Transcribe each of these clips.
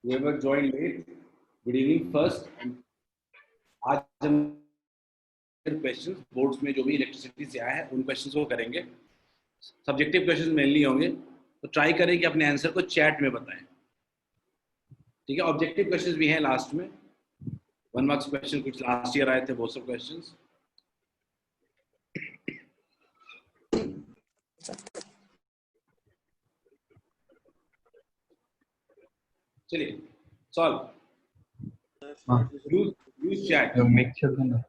whoever joined late, good evening first. And आज हम questions boards में जो भी इलेक्ट्रिसिटी से आया है उन क्वेश्चंस को करेंगे. सब्जेक्टिव क्वेश्चंस मेनली होंगे, तो ट्राई करें कि अपने आंसर को चैट में बताएं. ठीक है. ऑब्जेक्टिव क्वेश्चंस भी हैं लास्ट में. 1 मार्क्स क्वेश्चन कुछ लास्ट ईयर आए थे, वो सब क्वेश्चंस. चलिए सॉल्व. Use chat. मिक्सचर का ना,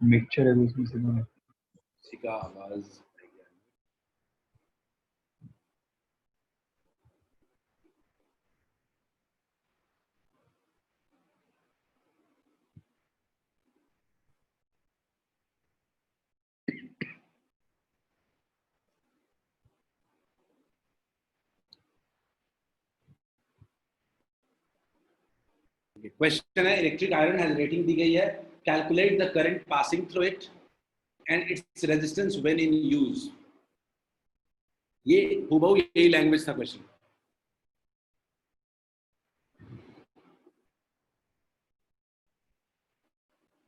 मिक्सचर है उसमें से ना. किसी का आवाज. क्वेश्चन है, इलेक्ट्रिक आयरन हैज रेटिंग दी गई है. Calculate the current passing through it and its resistance when in use. ये हूबहू यही लैंग्वेज था क्वेश्चन.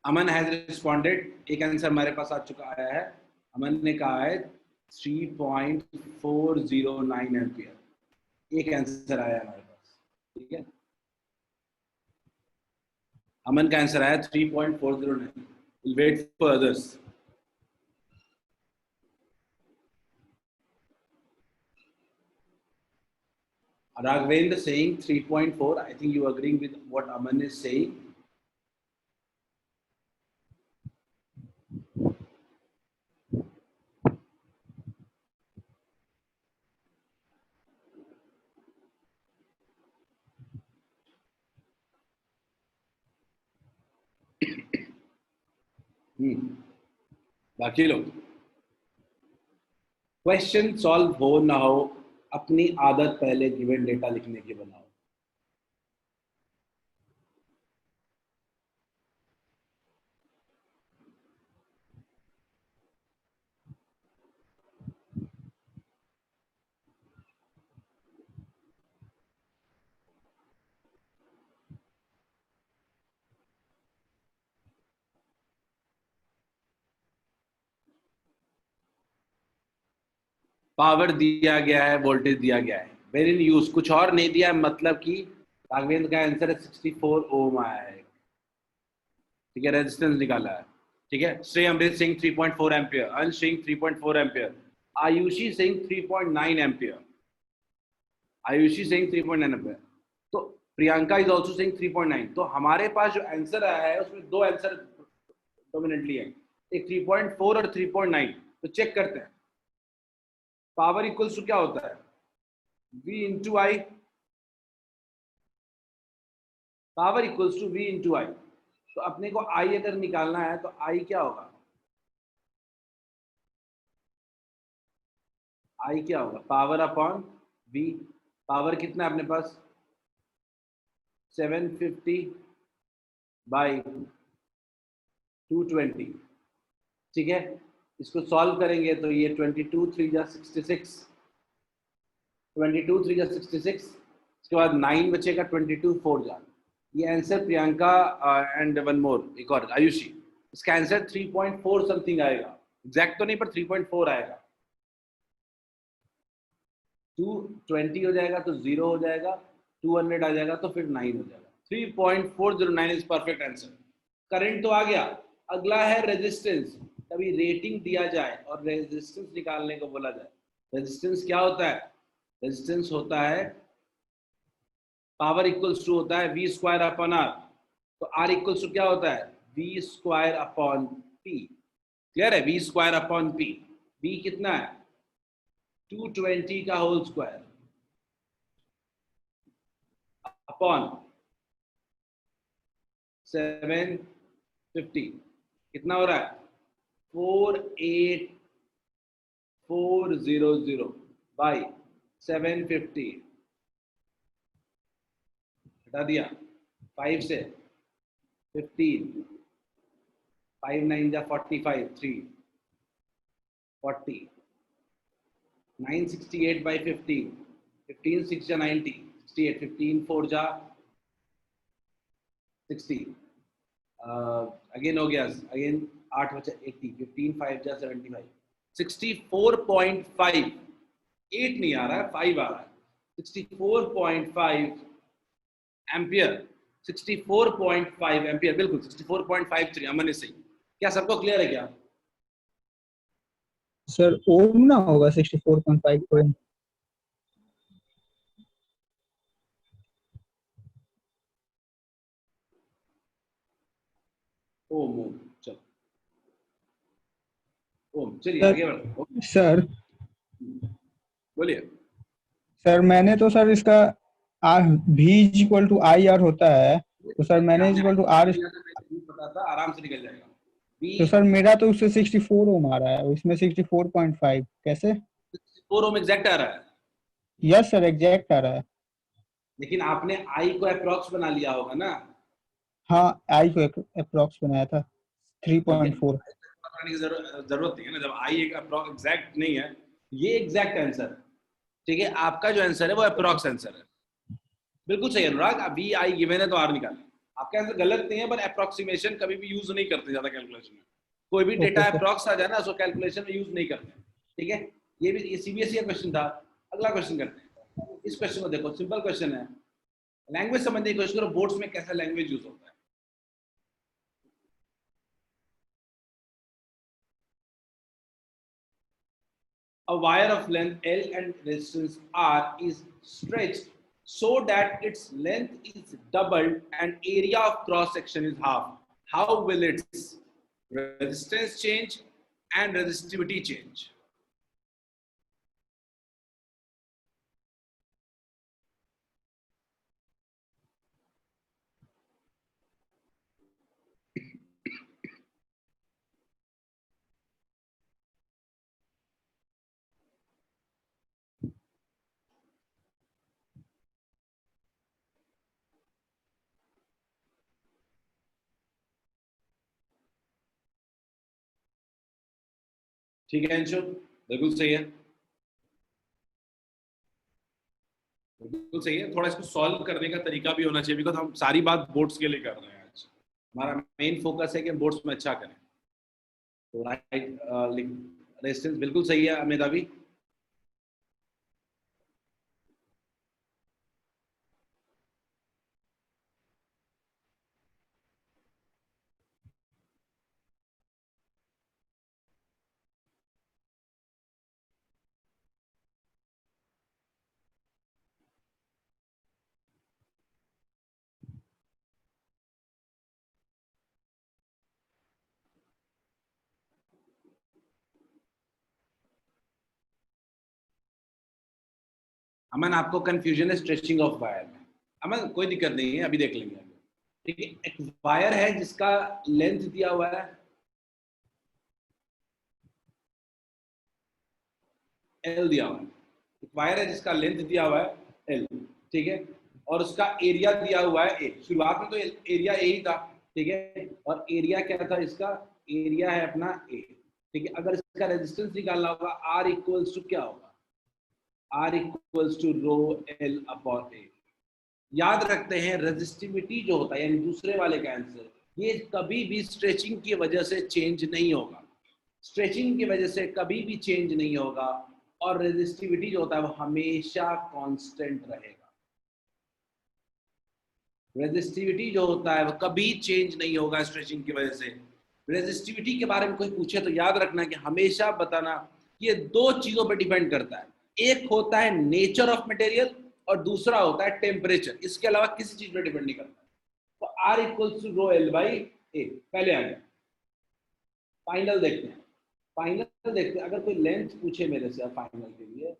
Aman has responded. एक आंसर हमारे पास आ चुका आया है. अमन ने कहा है 3.409 एम्पियर. एक आंसर आया हमारे पास. ठीक है. अमन का आंसर आया 3.409. We'll wait for others. Raghavendra saying 3.4. I think you agreeing with what Aman is saying. बाकी लोग क्वेश्चन सॉल्व हो ना हो, अपनी आदत पहले गिवन डेटा लिखने की बनाओ. पावर दिया गया है, वोल्टेज दिया गया है, वेर इन यूज कुछ और नहीं दिया है. मतलब कि राघवेंद्र का आंसर है 64 ओम आया है. ठीक है. रेजिस्टेंस निकाला है. ठीक है. श्री अमृत सिंह 3.4 एम्पियर. अंश Singh 3.4 ampere. Ayushi Singh 3.9 ampere. Ayushi Singh 3.9 ampere. तो प्रियंका इज ऑल्सो सिंह 3.9. तो हमारे पास जो आंसर आया है उसमें दो आंसर डोमिनेटली है, एक 3.4 और 3.9. तो चेक करते हैं. पावर इक्वल्स टू क्या होता है? V into I. Power equals to V into I. तो अपने को I अगर निकालना है तो I क्या होगा? I क्या होगा? Power upon V. पावर कितना है अपने पास? 750 बाई 220. ठीक है. इसको सॉल्व करेंगे तो ये 22 3 जा 66. 22 3 जा 66. इसके बाद 9 बचेगा, 22 4 जा. ये answer Priyanka and one more, एक और आयुषी. इसका आंसर 3.4 समथिंग आएगा. एग्जैक्ट तो नहीं पर 3.4 आएगा. 220 हो जाएगा तो 0 हो जाएगा. 200 आ जाएगा तो फिर 9 हो जाएगा. 3.409 इज परफेक्ट आंसर. करंट तो आ गया. अगला है रेजिस्टेंस. कभी रेटिंग दिया जाए और रेजिस्टेंस निकालने को बोला जाए. रेजिस्टेंस क्या होता है? रेजिस्टेंस होता है पावर इक्वल्स टू होता है V स्क्वायर अपॉन R. तो R इक्वल्स टू क्या होता है? V square upon P. Clear है? V square upon P. V कितना है? 220 का होल स्क्वायर अपॉन 750. कितना हो रहा है? 48400 बाई 750. हटा दिया 5 से 15. 5 9 जा 45. 3 40. 968 by 15. 15 6 जा 90. 68. 15 4 जा 60 अगेन हो गया, अगेन 8 बचा 80, 15 5 जा 75, 64.5, 8 नहीं आ रहा है, 5 आ रहा है, 64.5 एम्पियर, 64.5 एम्पियर, बिल्कुल 64.53। अमन इज सही। क्या सबको क्लियर है क्या? सर ओम ना होगा 64.5 ओम। ओम ओम, चलो ओम, चलिए सर आगे बढ़ो। सर बोलिए। सर मैंने तो सर इसका भी इक्वल टू आई आर होता है, तो सर मैंने आपने इक्वल टू पढ़ आर, लिया था, मैं नहीं पता था, आराम से निकल जाएगा। तो बी सर मेरा तो उससे 64 ओम आ रहा है, इसमें 64.5 कैसे? 4 ओम एग्जैक्ट आ रहा है, यस सर एग्जैक्ट आ रहा है। लेकिन आपने आई को अप्रॉक्स बना लिया होगा ना। हाँ आई को अप्रॉक्स बनाया था ठीक है, 3.4। बताने की जरूरत नहीं है ना, जब आई एक अप्रॉक्स एग्जैक्ट नहीं है, ये एग्जैक्ट आंसर है। ठीक है, आपका जो आंसर है वो अप्रॉक्स आंसर है। बिल्कुल सही अनुराग, अभी आई गिवन है तो आर निकालें। आपका आंसर गलत नहीं है, पर अप्रोक्सीमेशन कभी भी यूज नहीं करते ज्यादा कैलकुलेशन में। कोई भी ओके डेटा सर। अप्रॉक्स आ जाए ना, उसको कैलकुलेशन में यूज नहीं करते। ठीक है, ये भी ये सीबीएसई का क्वेश्चन था। अगला क्वेश्चन करते हैं। इस क्वेश्चन को देखो, सिंपल क्वेश्चन है, लैंग्वेज समझने की कोशिश करो, बोर्ड्स में कैसा लैंग्वेज यूज होता है। A wire of length L and resistance R is stretched so that its length is doubled and area of cross section is half. How will its resistance change and resistivity change? ठीक है अंशु, बिल्कुल सही है, बिल्कुल सही है। थोड़ा इसको सॉल्व करने का तरीका भी होना चाहिए, बिकॉज हम सारी बात बोर्ड्स के लिए कर रहे हैं आज। हमारा मेन फोकस है कि बोर्ड्स में अच्छा करें। तो राइट, रेजिस्टेंस बिल्कुल सही है अमित अभी। अमन, आपको कंफ्यूजन है स्ट्रेचिंग ऑफ वायर में। अमन कोई दिक्कत नहीं है, अभी देख लेंगे। ठीक है, एक वायर है जिसका लेंथ दिया हुआ है एल, दिया हुआ है। एक वायर है जिसका लेंथ दिया हुआ है एल, ठीक है, और उसका एरिया दिया हुआ है ए। शुरुआत में तो एरिया ए ही था, ठीक है, और एरिया क्या था इसका? एरिया है अपना ए। ठीक है, अगर इसका रेजिस्टेंस निकालना होगा, आर इक्वल्स टू क्या होगा? R equals to rho L upon A. याद रखते हैं, रेजिस्टिविटी जो होता है, यानी दूसरे वाले का आंसर, ये कभी भी स्ट्रेचिंग की वजह से चेंज नहीं होगा। स्ट्रेचिंग की वजह से कभी भी चेंज नहीं होगा, और रेजिस्टिविटी जो होता है वो हमेशा कांस्टेंट रहेगा। रेजिस्टिविटी जो होता है वो कभी चेंज नहीं होगा स्ट्रेचिंग की वजह से। रेजिस्टिविटी के बारे में कोई पूछे तो याद रखना कि हमेशा बताना, ये दो चीजों पर डिपेंड करता है। एक होता है नेचर ऑफ मटेरियल, और दूसरा होता है टेम्परेचर। इसके अलावा किसी चीज पर डिपेंड नहीं करता। तो R equals to rho L by A पहले आ गया। फाइनल देखते हैं, फाइनल देखते हैं। अगर कोई लेंथ पूछे मेरे से फाइनल के लिए,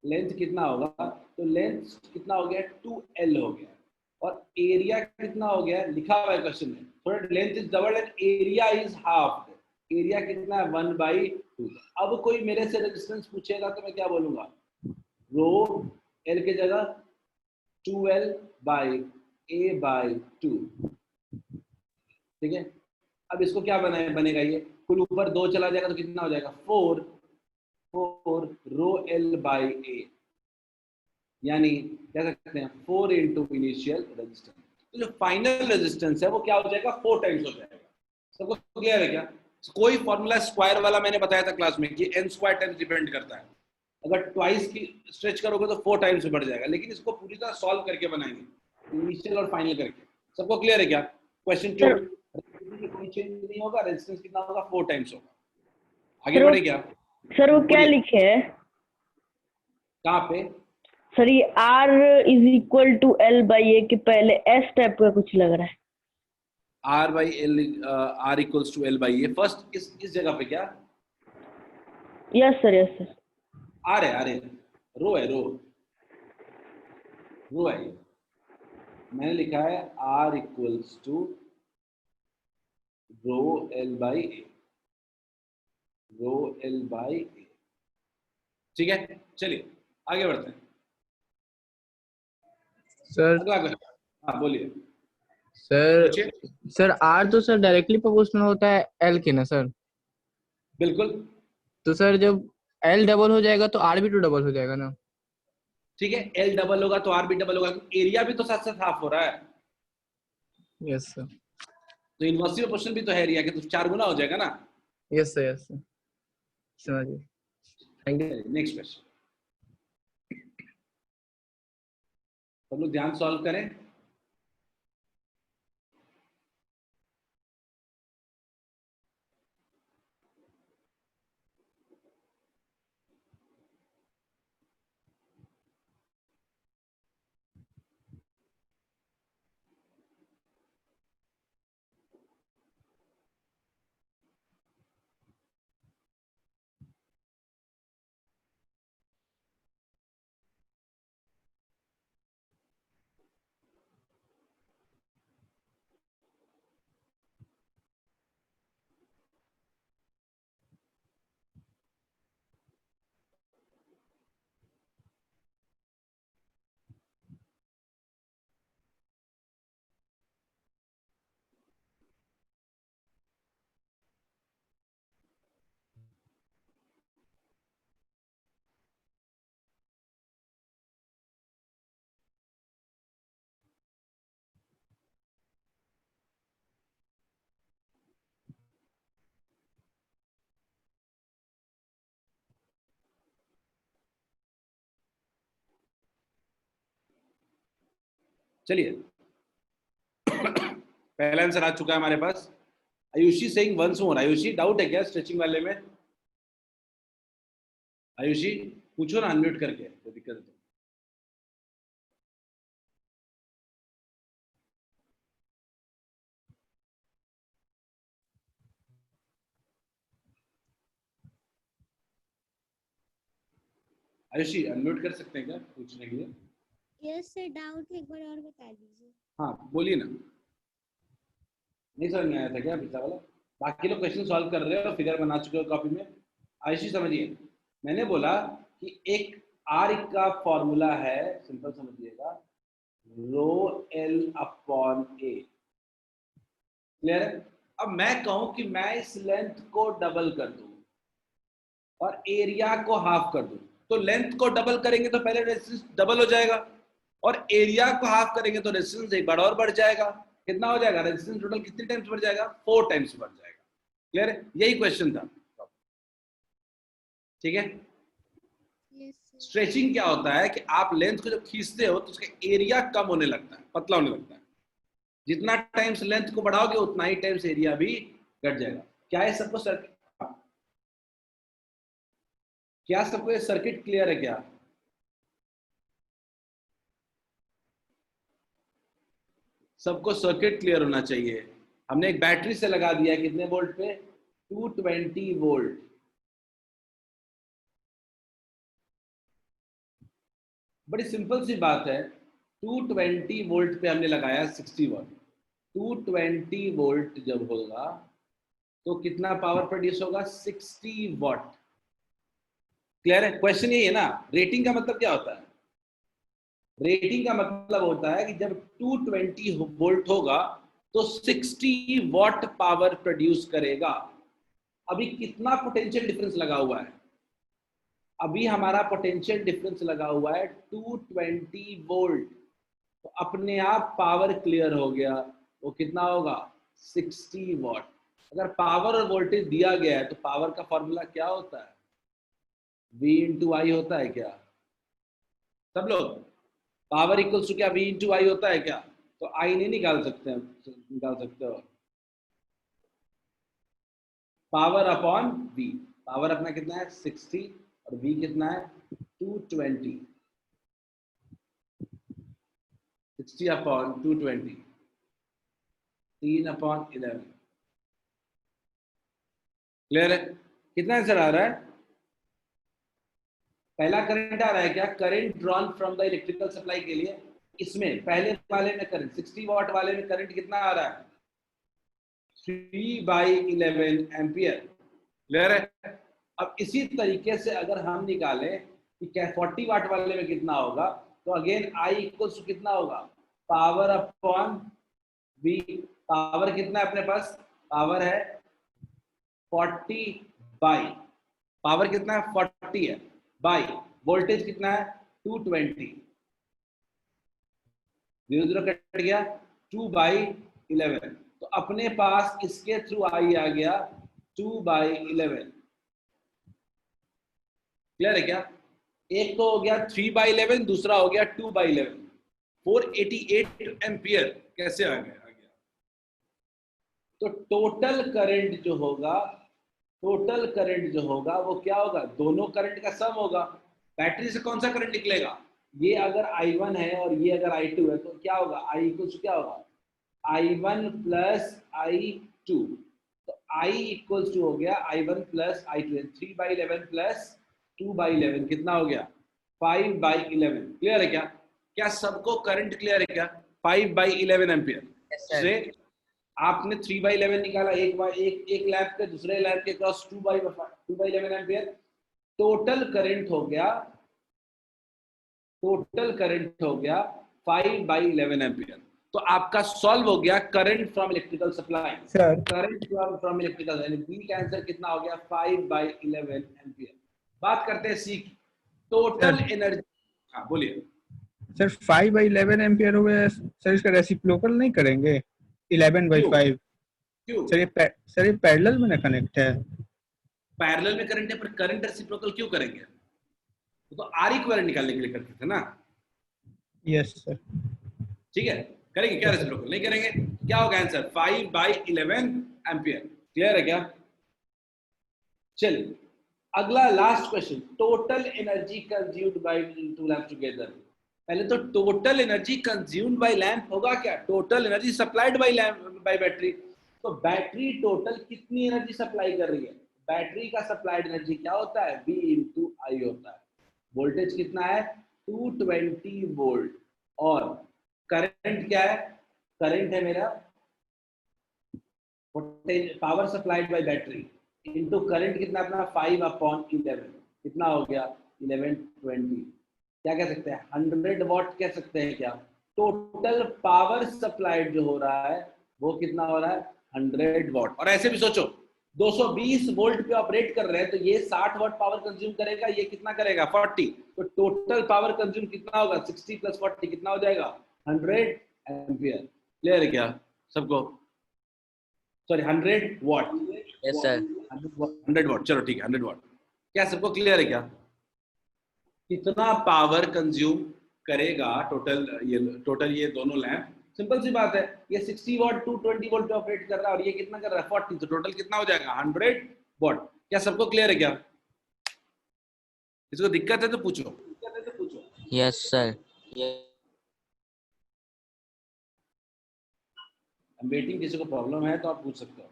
लेंथ कितना होगा, तो लेंथ कितना हो गया? 2L हो गया। और एरिया कितना हो गया? लिखा हुआ है क्वेश्चन में, थोड़ा length is double and area is half. Area कितना है? 1/2। अब कोई मेरे से रेजिस्टेंस पूछेगा तो मैं क्या बोलूंगा? रो एल की जगह 2L/A/2। ठीक है, अब इसको क्या बनेगा? ये कुल ऊपर 2 चला जाएगा तो कितना हो जाएगा? 4 रो एल बाई ए, यानी कह सकते हैं 4 इंटू इनिशियल रेजिस्टेंस। तो जो फाइनल रेजिस्टेंस है वो क्या हो जाएगा, 4 टाइम्स हो जाएगा। सबको क्लियर है क्या? कोई फॉर्मूला स्क्वायर वाला मैंने बताया था क्लास में कि n स्क्वायर टाइम्स डिपेंड करता है, अगर ट्वाइस की स्ट्रेच करोगे तो 4 टाइम्स बढ़ जाएगा, लेकिन इसको पूरी तरह सॉल्व करके बनाएंगे, इनिशियल और फाइनल करके। सबको क्लियर है क्या? क्वेश्चन क्यों, कोई चेंज नहीं होगा, रेजिस्टेंस कितना होगा, 4 टाइम्स होगा। आगे बढ़े क्या? सर वो क्या लिखे है? कहाँ पे? सर ये R is equal to L by A के पहले S टाइप का कुछ लग रहा है। R by L, R equals to L by A, first इस जगह पे क्या? Yes sir, yes sir. R है, रो है, रो है। मैंने लिखा है R equals to rho L by A, rho L by A. ठीक है, चलिए आगे बढ़ते हैं। सर अगला क्वेश्चन, हाँ बोलिए। सर आर तो सर डायरेक्टली प्रोपोर्शनल होता है एल के ना सर? बिल्कुल। तो सर जब एल डबल हो जाएगा तो आर भी तो डबल हो जाएगा ना? ठीक है, एल डबल होगा तो आर भी डबल होगा, एरिया भी तो साथ साथ हाफ हो रहा है। Yes sir. तो इनवर्स प्रोपोर्शन भी तो है एरिया के, तो 4 गुना हो जाएगा ना। यस सर, यस सर, समझिए। Thank you. नेक्स्ट क्वेश्चन, सब लोग ध्यान सॉल्व करें। चलिए पहला आंसर आ चुका है हमारे पास। Ayushi saying once more. Ayushi doubt है क्या स्ट्रेचिंग वाले में? आयुषी पूछो ना अनम्यूट करके, कोई दिक्कत है तो। आयुषी अनम्यूट कर सकते हैं क्या पूछने के लिए? यस सर, डाउट है, एक बार और बता दीजिए। हाँ बोलिए ना। नहीं समझ में आया था क्या पिछला वाला? बाकी लोग क्वेश्चन सॉल्व कर रहे हो, फिगर बना चुके हो कॉपी में। आयुषी समझिए, मैंने बोला कि एक आर का फॉर्मूला है, सिंपल समझिएगा, रो एल अपॉन ए। क्लियर है? अब मैं कहूं कि मैं इस लेंथ को डबल कर दूं और एरिया को हाफ कर दूं, तो लेंथ को डबल करेंगे तो पहले रेजिस्टेंस डबल हो जाएगा, और एरिया को हाफ करेंगे तो रेजिस्टेंस एक बार और बढ़ जाएगा। कितना हो जाएगा रेजिस्टेंस टोटल, कितने टाइम्स बढ़ जाएगा? 4 टाइम्स बढ़ जाएगा। क्लियर है? यही क्वेश्चन था। ठीक है, यस सर। स्ट्रेचिंग क्या होता है कि आप लेंथ को जब खींचते हो तो उसका एरिया कम होने लगता है, पतला होने लगता है। जितना टाइम्स लेंथ को बढ़ाओगे उतना ही टाइम्स एरिया भी घट जाएगा। क्या है सबको सर्किट, क्या सबको ये सर्किट क्लियर है क्या? सबको सर्किट क्लियर होना चाहिए। हमने एक बैटरी से लगा दिया कितने वोल्ट पे? 220 वोल्ट। बड़ी सिंपल सी बात है, 220 वोल्ट पे हमने लगाया 60 वॉट। 220 वोल्ट जब होगा तो कितना पावर प्रोड्यूस होगा? 60 वॉट। क्लियर है? क्वेश्चन यही है ना, रेटिंग का मतलब क्या होता है? रेटिंग का मतलब होता है कि जब 220 वोल्ट होगा तो 60 वॉट पावर प्रोड्यूस करेगा। अभी कितना पोटेंशियल डिफरेंस लगा हुआ है? अभी हमारा पोटेंशियल डिफरेंस लगा हुआ है 220 वोल्ट। तो अपने आप पावर क्लियर हो गया। वो कितना होगा? 60 वॉट। अगर पावर और वोल्टेज दिया गया है तो पावर का फॉर्मूला क्या होता है? V इंटू आई होता है क्या सब लोग? पावर इक्वल्स टू क्या V इंटू आई होता है क्या? तो आई नहीं निकाल सकते, निकाल सकते हो पावर अपॉन V। पावर अपना कितना है? 60 और V कितना है? 220। 60 अपॉन 220, 3/11। क्लियर है? कितना आंसर आ रहा है? पहला करंट आ रहा है क्या? Current drawn from the electrical supply के लिए। इसमें पहले वाले में करंट 60 वॉट वाले में करंट कितना आ रहा है? 3/11 एम्पियर। क्लियर है? अब इसी तरीके से अगर हम निकालें कि क्या 40 वाट वाले में कितना होगा, तो अगेन आई इक्वल्स टू कितना होगा? Power upon V। पावर कितना है अपने पास? पावर है 40 बाई, पावर कितना है? 40 है, बाई वोल्टेज कितना है? 220। 0 0 कट गया, 2/11। तो अपने पास इसके थ्रू आई आ गया 2/11। क्लियर है क्या? एक तो हो गया 3/11, दूसरा हो गया 2/11। 488 एम्पियर कैसे आ गया? तो टोटल करंट जो होगा, टोटल करंट जो होगा वो क्या होगा? दोनों करंट का सम होगा। बैटरी से कौन सा करंट निकलेगा? ये अगर I1 है और ये अगर I2 है तो क्या होगा? I इक्वल्स क्या होगा? I1 plus I2। तो I इक्वल्स टू हो गया I1 प्लस I2। 3/11 प्लस 2/11 कितना हो गया? 5/11। क्लियर है क्या? क्या सबको करंट क्लियर है क्या? 5/11 एम्पियर से आपने 3/11 निकाला, एक लैंप के दूसरे लैंप के क्रॉस 2/11 एम्पियर। टोटल करंट हो गया, टोटल करंट हो गया 5/11 एम्पियर। तो आपका सॉल्व हो गया current from electrical supply. Sir current from electrical, यानी बी का आंसर कितना हो गया? 5/11 एम्पियर। बात करते हैं सी की। Total energy. हाँ बोलिए सर 5/11 एम्पियर हो गया सर, इसका रेसिप्रोकल नहीं करेंगे? 11/5 क्यों? सर ये पैरेलल में ना कनेक्ट है। पैरेलल में करंट है पर करंट रेसिप्रोकल क्यों करेंगे? तो आर इक्विवेलेंट निकालने के लिए करते थे ना। Yes sir. ठीक है, करेंगे क्या? रेसिप्रोकल नहीं करेंगे। क्या होगा आंसर? 5/11 एम्पियर। क्लियर है क्या? चलिए अगला last question. Total energy consumed by two lamp together. पहले तो total energy consumed by lamp होगा क्या? Total energy supplied by lamp bye battery. तो बैटरी टोटल कितनी एनर्जी सप्लाई कर रही है? बैटरी का सप्लाइड एनर्जी क्या होता है? V इंटू आई होता है। वोल्टेज कितना है? 220 वोल्ट। और करंट क्या है? करंट है मेरा power supplied by battery into current कितना अपना 5/11 कितना हो गया? 1120। क्या कह सकते हैं? 100 वॉट कह सकते हैं क्या? टोटल पावर सप्लाइड जो हो रहा है वो कितना हो रहा है? 100 वॉट। और ऐसे भी सोचो 220 वोल्ट पे ऑपरेट कर रहे हैं तो ये 60 वॉट पावर कंज्यूम करेगा, ये कितना करेगा? 40। तो टोटल पावर कंज्यूम कितना होगा? 60 प्लस 40 कितना हो जाएगा? 100 एम्पियर। क्लियर है क्या सबको? Sorry 100 what. Yes sir. 100 what, चलो ठीक है 100 वॉट। क्या सबको क्लियर है क्या? कितना पावर कंज्यूम करेगा टोटल ये दोनों लैंप? सिंपल सी बात है, ये 60 वॉट 220 वोल्ट पे ऑपरेट कर रहा है और ये कितना कर रहा है? 40। तो टोटल कितना हो जाएगा? 100 वॉट। क्या सबको क्लियर है क्या? इसको दिक्कत है तो पूछो। Yes sir. वेटिंग, किसी को प्रॉब्लम है तो आप पूछ सकते हो।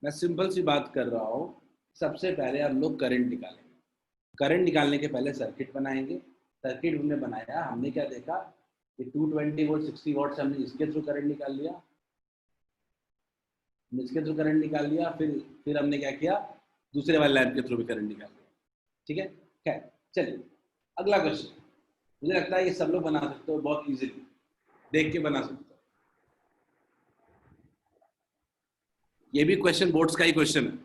मैं सिंपल सी बात कर रहा हूँ। सबसे पहले हम लोग करंट निकालेंगे। करंट निकालने के पहले सर्किट बनाएंगे। सर्किट हमने बनाया, हमने क्या देखा कि 220 वोल्ट 60 वॉट से हमने इसके थ्रू करंट निकाल लिया, इसके थ्रू करंट निकाल लिया। फिर हमने क्या किया? दूसरे वाले लैंप के थ्रू भी करंट निकाल लिया। ठीक है, खैर चलिए अगला क्वेश्चन। मुझे लगता है ये सब लोग बना सकते हो बहुत इजीली, देख के बना सकते हो। ये भी क्वेश्चन बोर्ड्स का ही क्वेश्चन है।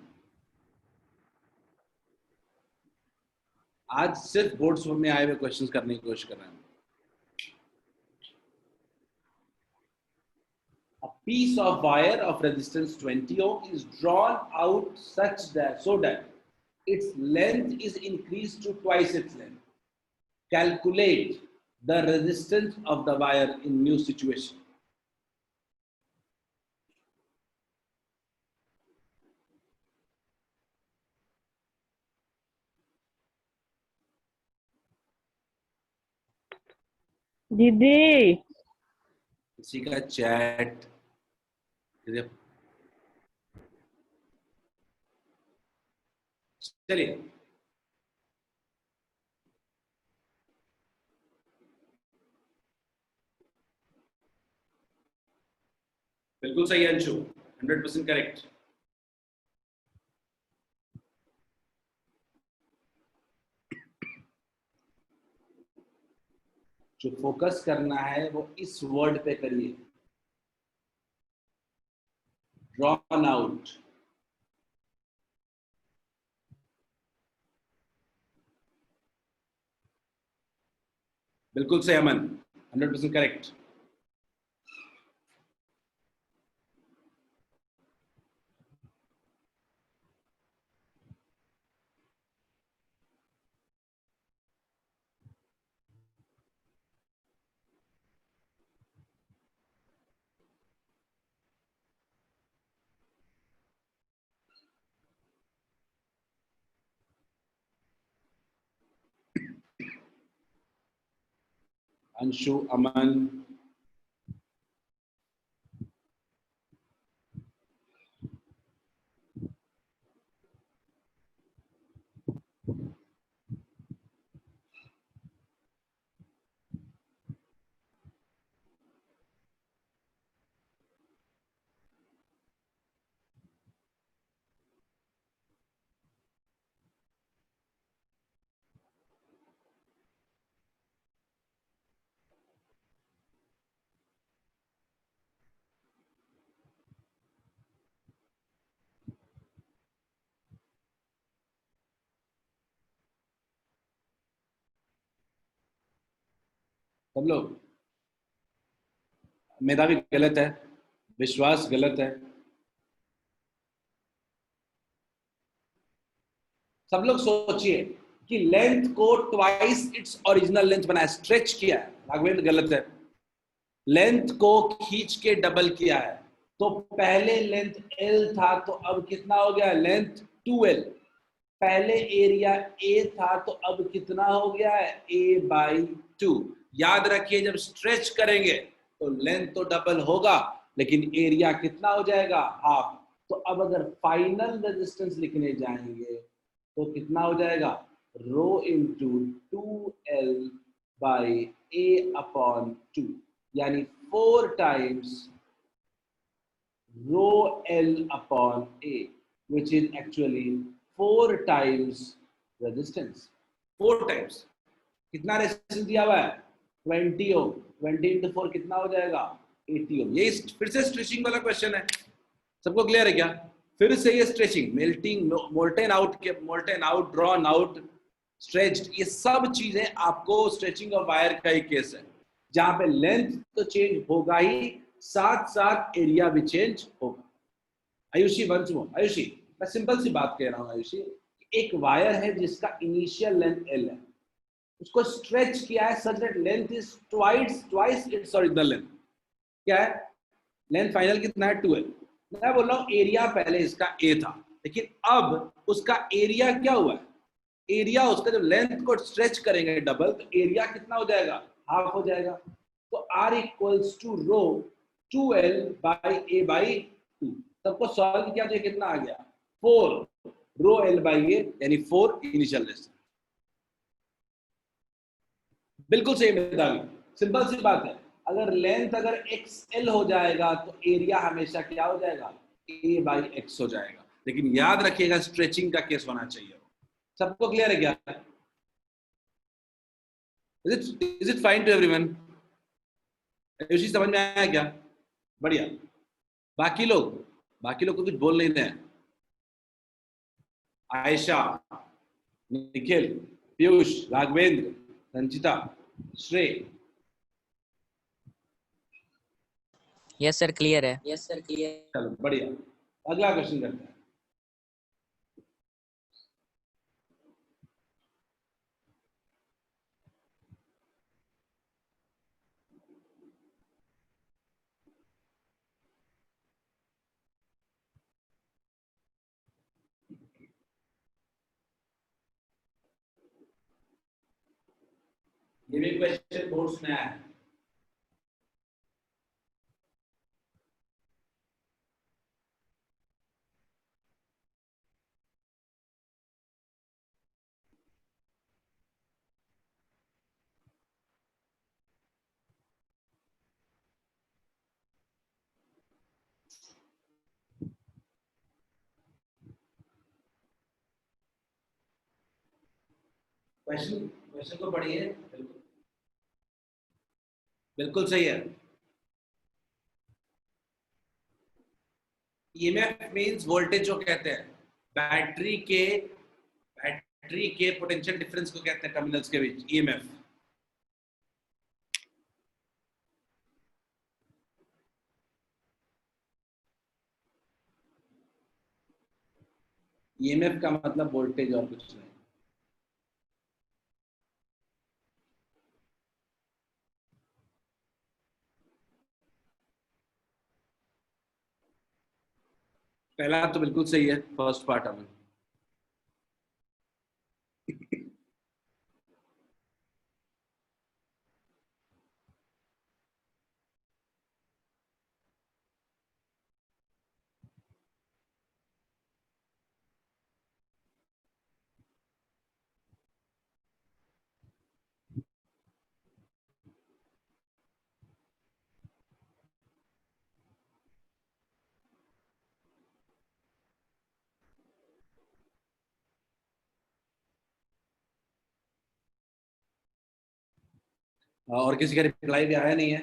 आज सिर्फ बोर्ड्स में आए हुए क्वेश्चंस करने की कोशिश कर रहे हैं। A piece of wire of resistance 20 ohm is drawn out such that so that its length is increased to twice its length. Calculate the resistance of the wire in new situation. दीदी किसी का chat चलिए बिल्कुल सही Anshu 100% correct जो focus करना है वो इस वर्ड पे करिए ड्रॉन आउट बिल्कुल सही अमन 100% करेक्ट अंशु अमन सब लोग मेधावी गलत है विश्वास गलत है सब लोग सोचिए कि लेंथ को ट्वाइस इट्स ओरिजिनल लेंथ बनाया स्ट्रेच किया है राघवेंद्र गलत है लेंथ को खींच के डबल किया है तो पहले लेंथ L था तो अब कितना हो गया लेंथ 2L पहले एरिया A था तो अब कितना हो गया है A/2 याद रखिए जब स्ट्रेच करेंगे तो लेंथ तो डबल होगा लेकिन एरिया कितना हो जाएगा हाफ तो अब अगर फाइनल रेजिस्टेंस लिखने जाएंगे तो कितना हो जाएगा रो इंटू 2L/A/2 यानी 4 times rho L/A which is actually 4 times resistance 4 times कितना रेजिस्टेंस दिया हुआ है 20 ओम 20 into 4 कितना हो जाएगा 80 ओम ये फिर से स्ट्रेचिंग वाला क्वेश्चन है सबको क्लियर है क्या फिर से ये stretching melting molten out drawn out stretched ये सब चीजें आपको स्ट्रेचिंग ऑफ वायर का ही केस है जहां पे लेंथ तो चेंज होगा ही साथ साथ एरिया भी चेंज होगा आयुषी वंश आयुषी मैं सिंपल सी बात कह रहा हूँ आयुषी एक वायर है जिसका इनिशियल लेंथ L है उसको स्ट्रेच किया है such that length is twice its original length क्या है लेंथ फाइनल कितना है 2L मैं बोल रहा हूँ एरिया पहले इसका A था लेकिन अब उसका एरिया क्या हुआ है एरिया उसका जब लेंथ को स्ट्रेच करेंगे डबल तो एरिया कितना हो जाएगा हाफ हो जाएगा तो R equals to row 2L/A/2 सबको सॉल्व किया तो कितना आ गया 4 रो L/A यानी 4 इनिशियल लेंथ बिल्कुल सही मेधावी सिंपल सी बात है अगर लेंथ अगर XL हो जाएगा तो एरिया हमेशा क्या हो जाएगा A/X हो जाएगा लेकिन याद रखिएगा स्ट्रेचिंग का केस होना चाहिए सबको क्लियर है क्या is it fine to everyone Ayushi समझ में आया क्या बढ़िया बाकी लोग को कुछ बोल नहीं रहे हैं आयशा निखिल पीयूष राघवेंद्र संचिता श्रेय यस सर क्लियर है। Yes sir clear. चलो बढ़िया, अगला क्वेश्चन करते हैं। ये भी क्वेश्चन बोर्ड्स में आया है। क्वेश्चन क्वेश्चन को पढ़िए, बिल्कुल बिल्कुल सही है। ईएमएफ मींस वोल्टेज जो कहते हैं, बैटरी के पोटेंशियल डिफरेंस को कहते हैं टर्मिनल्स के बीच, ईएमएफ। ईएमएफ का मतलब वोल्टेज और कुछ नहीं। पहला तो बिल्कुल सही है, फर्स्ट पार्ट अमन। और किसी का रिप्लाई भी आया नहीं है।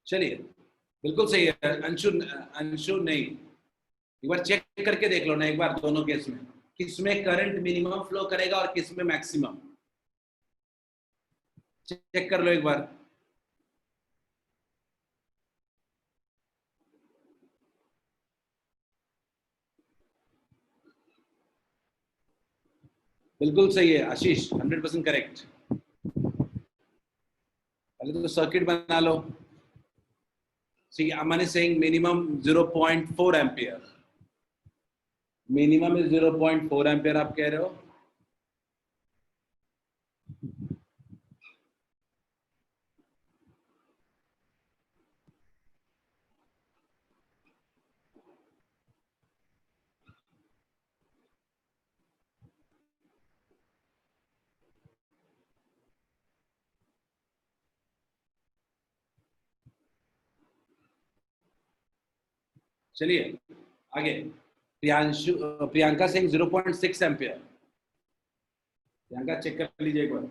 चलिए, बिल्कुल सही है अंशु। अंशु नहीं, एक बार चेक करके देख लो ना एक बार दोनों केस में, किसमें करंट मिनिमम फ्लो करेगा और किसमें मैक्सिमम। चेक कर लो एक बार। बिल्कुल सही है आशीष, 100% करेक्ट। पहले तो सर्किट बना लो। See, Aman is saying minimum 0.4 ampere. Minimum is 0.4 ampere आप कह रहे हो। चलिए आगे। प्रियंका सिंह 0.6 एम्पियर। प्रियंका चेक कर लीजिए एक बार।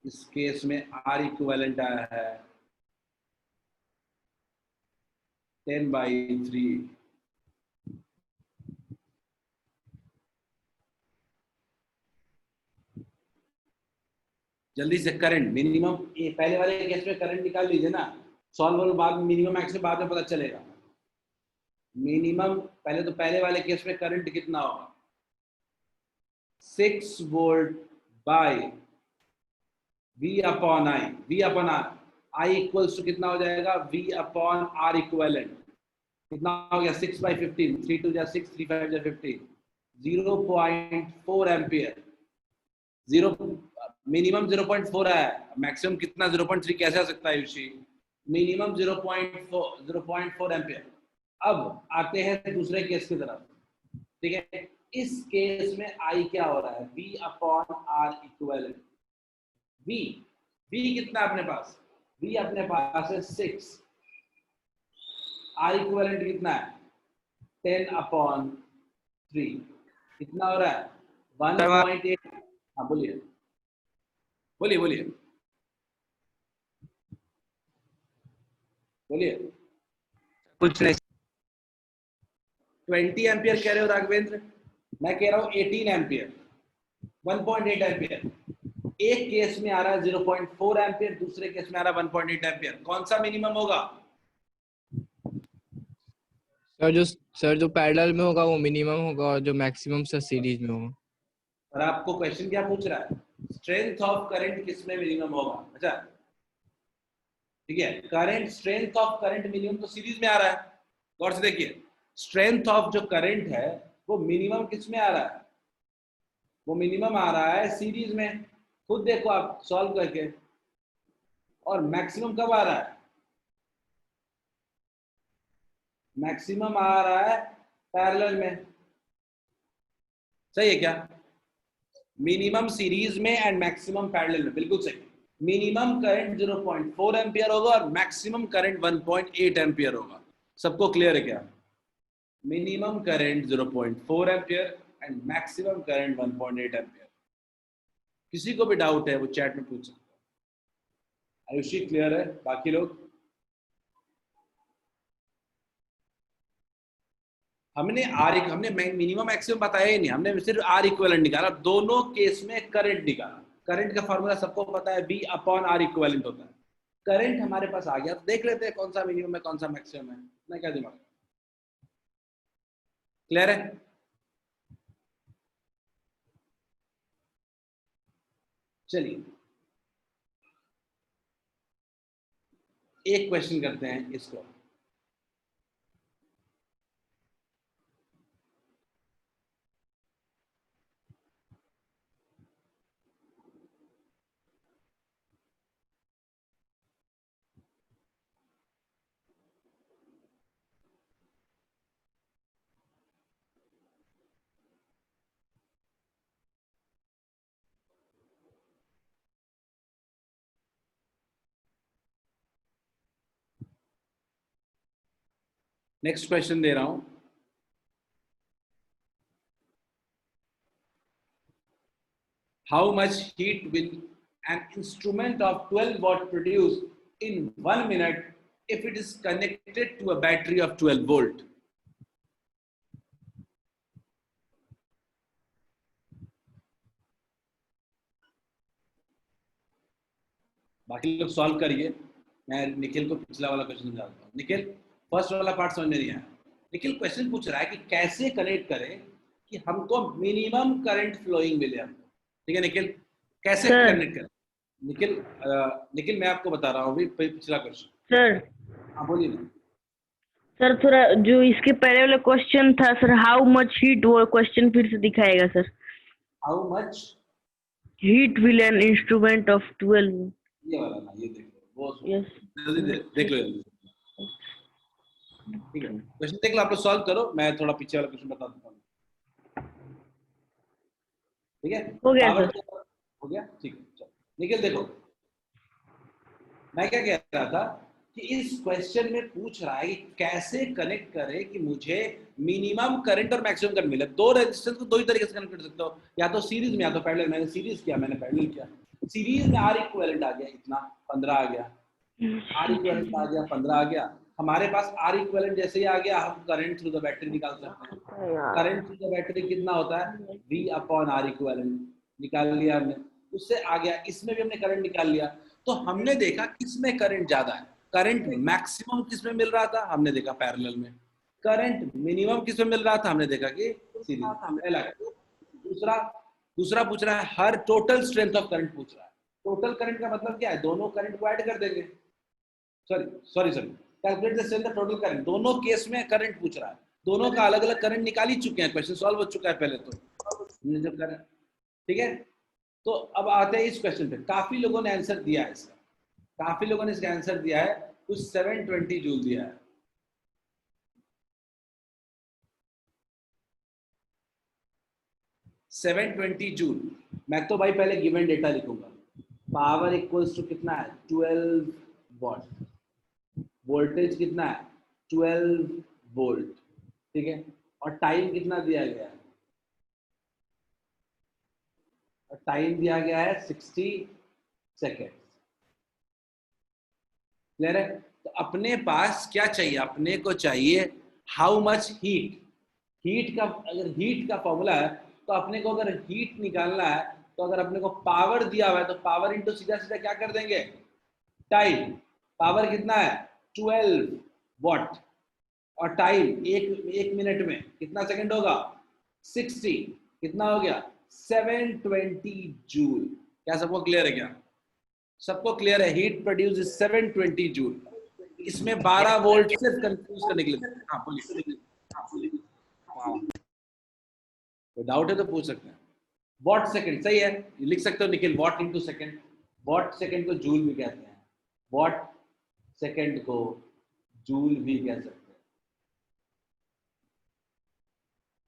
इस केस में आर इक्विवेलेंट आया है 10/3। जल्दी से करंट मिनिमम, पहले वाले केस में करंट निकाल लीजिए ना, सॉल्व बाद मिनिमम मैक्सिमम बाद में पता चलेगा। मिनिमम पहले तो पहले वाले केस में करंट कितना होगा, 6 volt by V upon I। V upon R, I equals to कितना हो जाएगा, V अपॉन R इक्विवेलेंट। कितना हो गया 6/15, 3 2 जा 6, 3 5 जा 15, 0.4 एम्पियर। मिनिमम 0.4 है, मैक्सिमम कितना 0.3 कैसे आ सकता है यूशी। Minimum 0.4 ampere. अब आते हैं दूसरे केस की तरफ, ठीक है। इस केस में आई क्या हो रहा है, V upon R equivalent. V कितना अपने पास, V अपने पास है 6, आर इक्वलेंट कितना है 10 अपॉन 3, कितना हो रहा है 1.8। हाँ बोलिए बोलिए बोलिए बोलिए। कुछ नहीं 20 एम्पियर कह रहे हो राघवेंद्र, मैं कह रहा हूँ 18 एम्पियर, 1.8 एम्पियर। एक केस में आ रहा है 0.4 एम्पियर, दूसरे केस में आ रहा है 1.8 एम्पियर। कौन सा मिनिमम होगा? सर जो पैरेलल में होगा वो मिनिमम होगा और जो मैक्सिमम सर सीरीज में होगा। और आपको क्वेश्चन क्या पूछ रहा है, स्ट्रेंथ ऑफ करंट किस में मिनिमम होगा। अच्छा ठीक है, current, strength of current minimum तो सीरीज में आ रहा है। गौर से देखिए, स्ट्रेंथ ऑफ जो करंट है वो मिनिमम किस में आ रहा है, वो मिनिमम आ रहा है सीरीज में। खुद देखो आप सॉल्व करके। और मैक्सिमम कब आ रहा है, मैक्सिमम आ रहा है पैरेलल में। सही है क्या? मिनिमम सीरीज में एंड मैक्सिमम पैरेलल में, बिल्कुल सही। मिनिमम करंट 0.4 एम्पियर होगा और मैक्सिमम करंट 1.8 एम्पियर होगा। सबको क्लियर है क्या? Minimum current 0.4 ampere and maximum current 1.8 ampere. किसी को भी डाउट है वो चैट में पूछ सकते हैं। आयुषी क्लियर है? बाकी लोग? हमने मिनिमम मैक्सिमम बताया ही नहीं, हमने सिर्फ आर इक्विवेलेंट निकाला। दोनों केस में करंट निकाला। करंट का फॉर्मूला सबको पता है, बी अपॉन आर इक्विवेलेंट होता है। करंट हमारे पास आ गया, तो देख लेते हैं कौन सा मिनिमम है कौन सा मैक्सिमम है। मैं क्या दिमाग, क्लियर है? चलिए एक क्वेश्चन करते हैं इसको। नेक्स्ट क्वेश्चन दे रहा हूं। How much heat will an instrument of 12 watt produce in 1 minute if it is connected to a battery of 12 volt? बाकी लोग सॉल्व करिए, मैं निखिल को पिछला वाला क्वेश्चन समझाता हूँ। निखिल, फर्स्ट वाला पार्ट समझ में नहीं आया। निखिल क्वेश्चन पूछ रहा है कि कैसे कनेक्ट करें कि हमको मिनिमम करंट फ्लोइंग मिले हमको। ठीक है निखिल, कैसे कनेक्ट करें? निखिल मैं आपको बता रहा हूँ अभी पिछला क्वेश्चन। सर हाँ बोलिए ना। सर थोड़ा जो इसके पहले वाला क्वेश्चन था सर, हाउ मच हीट, वो क्वेश्चन फिर से दिखाएगा sir. How much heat will an instrument of 12। ये वाला ना, ये देख लो वो यस जल्दी देख लो जल्दी। ठीक है क्वेश्चन देख लो, आप लोग सॉल्व करो, मैं थोड़ा पीछे वाला क्वेश्चन बता देता हूँ। ठीक है हो गया पावर सर। हो गया, ठीक है। चलो निखिल देखो, मैं क्या कह रहा था कि इस क्वेश्चन में पूछ रहा है कि कैसे कनेक्ट करें कि मुझे मिनिमम करंट और मैक्सिमम करंट मिले। दो रेजिस्टेंस को दो ही तरीके से कनेक्ट कर सकते हो, या तो सीरीज में या तो पैरेलल। मैंने सीरीज किया, मैंने पैरेलल किया। सीरीज में आर इक्विवेलेंट आ गया, इतना 15 आ गया, आर इक्विवेलेंट आ गया 15 आ गया। हमारे पास आर इक्विवेलेंट जैसे ही आ गया, हम करंट थ्रू द बैटरी निकाल सकते हैं। करंट थ्रू द बैटरी कितना होता है, V अपॉन आर इक्विवेलेंट, निकाल लिया हमने। उससे आ गया, इसमें भी हमने करंट निकाल लिया। तो हमने देखा किसमें करंट ज्यादा है। करंट मैक्सिमम किसमें मिल रहा था, हमने देखा पैरेलल में। करंट मिनिमम किसमें मिल रहा था, हमने देखा कि सीरीज। दूसरा पूछ रहा है हर टोटल स्ट्रेंथ ऑफ करंट पूछ रहा है। टोटल करंट का मतलब क्या है, दोनों करंट को ऐड कर देंगे। Sorry calculate the strength of total current. दोनों केस में करंट पूछ रहा है, दोनों का अलग अलग करंट निकाल ही चुके हैं, क्वेश्चन सॉल्व हो चुका है पहले तो जो करंट। ठीक है, तो अब आते हैं इस क्वेश्चन पे। काफी लोगों ने आंसर दिया है इसका, काफी लोगों ने इसका आंसर दिया है, कुछ 720 जूल दिया है। 720 जूल। मैं तो भाई पहले गिवन डेटा लिखूंगा। पावर इक्वल्स टू कितना है 12 वॉट, वोल्टेज कितना है 12 वोल्ट, ठीक है, और टाइम कितना दिया गया है, और टाइम दिया गया है 60 सेकेंड। क्लियर है? तो अपने पास क्या चाहिए, अपने को चाहिए हाउ मच हीट। हीट का, अगर हीट का फॉर्मूला है तो अपने को अगर हीट निकालना है तो अगर अपने को पावर दिया हुआ है तो पावर इंटू सीधा सीधा क्या कर देंगे टाइम। पावर कितना है 12 वॉट, और टाइम एक मिनट में कितना सेकंड होगा 60, कितना हो गया 720 जूल। क्या सबको क्लियर है? क्या सबको क्लियर है? Heat produce is 720 joule. इसमें 12 वोल्ट सिर्फ कंफ्यूज करने के लिए। हाँ बोलिए, कोई डाउट है तो पूछ सकते हैं। वॉट सेकंड सही है, लिख सकते हो Nikhil, what into second. What second को जूल भी कहते हैं, वॉट सेकंड को जूल भी कह सकते हैं।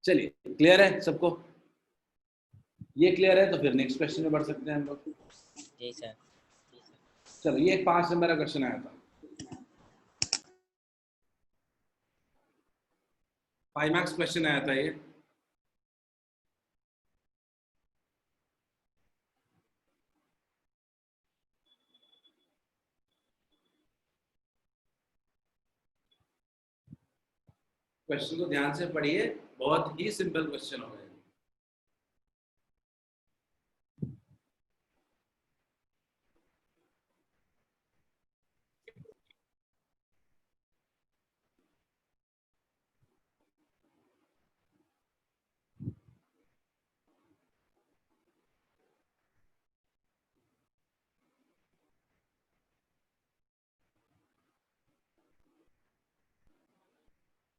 चलिए क्लियर है सबको? ये क्लियर है तो फिर नेक्स्ट क्वेश्चन में बढ़ सकते हैं हम लोग। जी सर। चलो ये 5 नंबर का क्वेश्चन आया था, 5 मार्क्स क्वेश्चन आया था ये। क्वेश्चन को ध्यान से पढ़िए, बहुत ही सिंपल क्वेश्चन हो गया।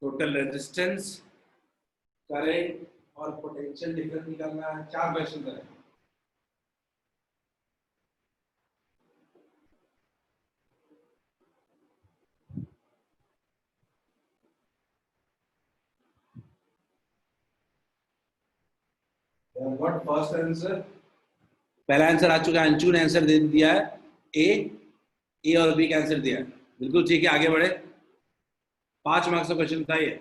टोटल रेजिस्टेंस, करंट और पोटेंशियल डिफरेंस निकालना है। 4 क्वेश्चन करें। What first answer? पहला आंसर आ चुका है, अंशु ने आंसर दे दिया है ए और बी का आंसर दिया है। बिल्कुल ठीक है, आगे बढ़े। 5 मार्क्स का क्वेश्चन था ये।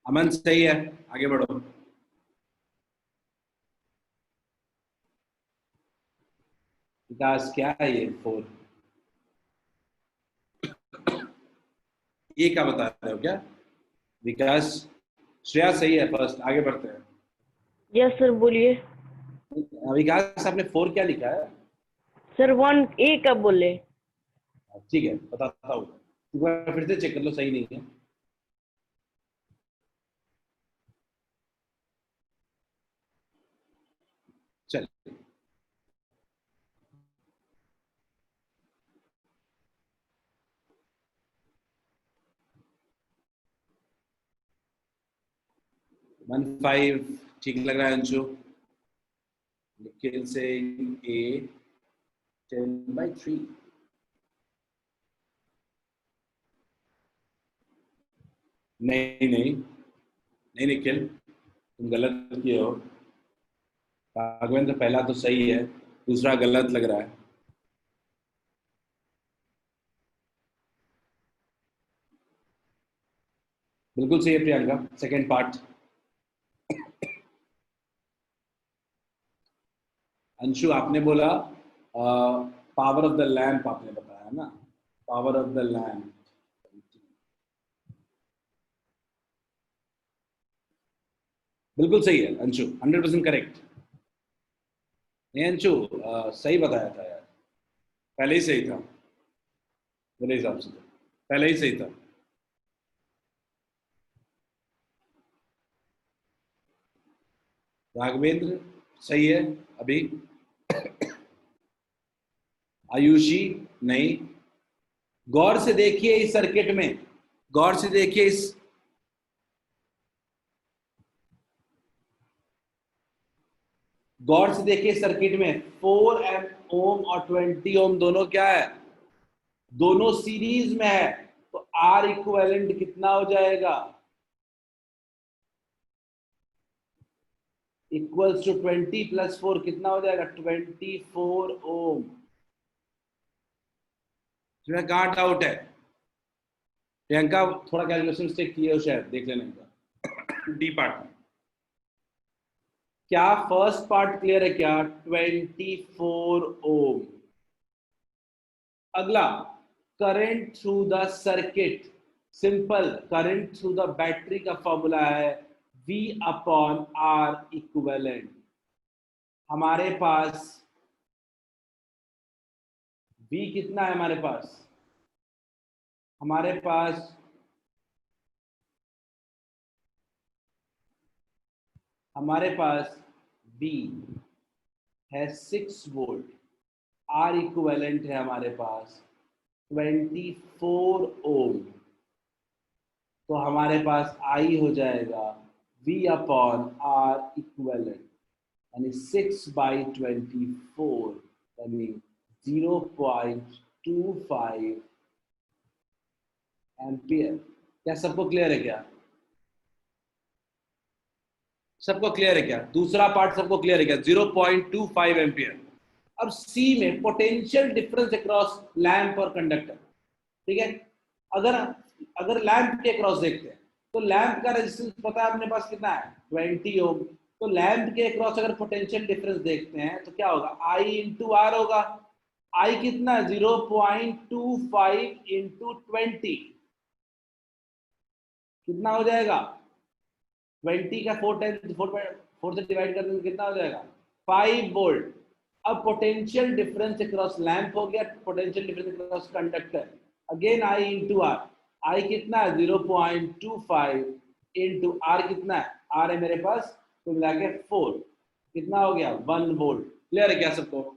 अमन सही है, आगे बढ़ो। विकास क्या है ये 4? ये क्या बता रहे हो क्या विकास? श्रेया सही है फर्स्ट, आगे बढ़ते हैं। यस सर बोलिए। विकास आपने 4 क्या लिखा है? सर 1 ए का बोले। ठीक है बताता हूँ, एक बार फिर से चेक कर लो, सही नहीं है। चल 15 ठीक लग रहा है अंशु। निखिल से ए 10/3। नहीं नहीं नहीं निखिल, तुम गलत किए हो। राघवेंद्र पहला तो सही है, दूसरा गलत लग रहा है। बिल्कुल सही है प्रियंका, सेकंड पार्ट। अंशु आपने बोला पावर ऑफ द लैंप, आपने बताया ना, पावर ऑफ द लैंप। बिल्कुल सही है अंशु, 100% करेक्ट। नहीं अंशु सही बताया था यार, पहले ही सही था मेरे हिसाब से, तो पहले ही सही था। राघवेंद्र सही है अभी, आयुषी नहीं। गौर से देखिए इस सर्किट में, गौर से देखिए इस, गौर से देखिए सर्किट में 4 ओम और 20 ओम दोनों क्या है, दोनों सीरीज में है, तो आर इक्विवेलेंट कितना हो जाएगा, इक्वल्स टू 20 + 4 कितना हो जाएगा, 24 ओम। तुम्हें कहाँ डाउट है? प्रियंका थोड़ा कैलकुलेशन मिस्टेक किए हो शायद, देख लेना इनका डी पार्ट में। क्या फर्स्ट पार्ट क्लियर है क्या? 24 ओम। अगला, current through the circuit, simple, current through the battery का फॉर्मूला है V/R इक्विवेलेंट। हमारे पास V कितना है हमारे पास? हमारे पास V है 6 वोल्ट, R इक्विवेलेंट है हमारे पास 24 ओम, तो हमारे पास I हो जाएगा V/R इक्विवेलेंट, यानी 6/24 यानी 0.25 एम्पियर। क्या सबको क्लियर है क्या? सबको क्लियर है क्या? दूसरा पार्ट सबको क्लियर है क्या? 0.25 एम्पियर। अब सी में पोटेंशियल डिफरेंस अक्रॉस लैंप और कंडक्टर, ठीक है। अगर लैंप के अक्रॉस देखते हैं तो लैंप का रेजिस्टेंस पता है अपने पास कितना है, 20 ओम। तो लैंप के अक्रॉस अगर पोटेंशियल डिफरेंस देखते हैं तो क्या होगा, I × R होगा। I कितना है, 0.25 × 20 कितना हो जाएगा, 20 का 4 से डिवाइड करने में कितना हो जाएगा, 5 वोल्ट। अब पोटेंशियल डिफरेंस अक्रॉस लैंप हो गया, potential difference across conductor, again I × R। I कितना है, 0.25 × R कितना है, R है मेरे पास तो मिला के 4, कितना हो गया, 1 वोल्ट। क्लियर है क्या सबको?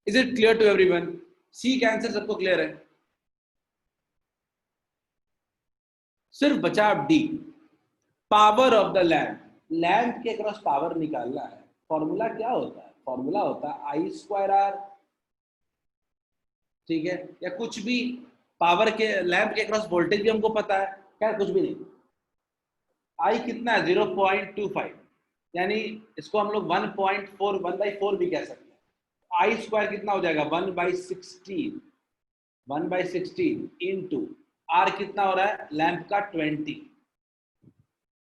Is it clear to everyone? C का आंसर सबको क्लियर है? सिर्फ बचा अब D, power of the lamp. Lamp के अक्रॉस पावर निकालना है, फॉर्मूला क्या होता है, फॉर्मूला होता है I²R, ठीक है, या कुछ भी। पावर के लैंप के अक्रॉस वोल्टेज भी हमको पता है, क्या कुछ भी नहीं। I कितना है, 0.25, यानी इसको हम लोग 1/4 भी कह सकते हैं। I² कितना हो जाएगा, 1/16 इंटू R कितना हो रहा है लैंप का, 20,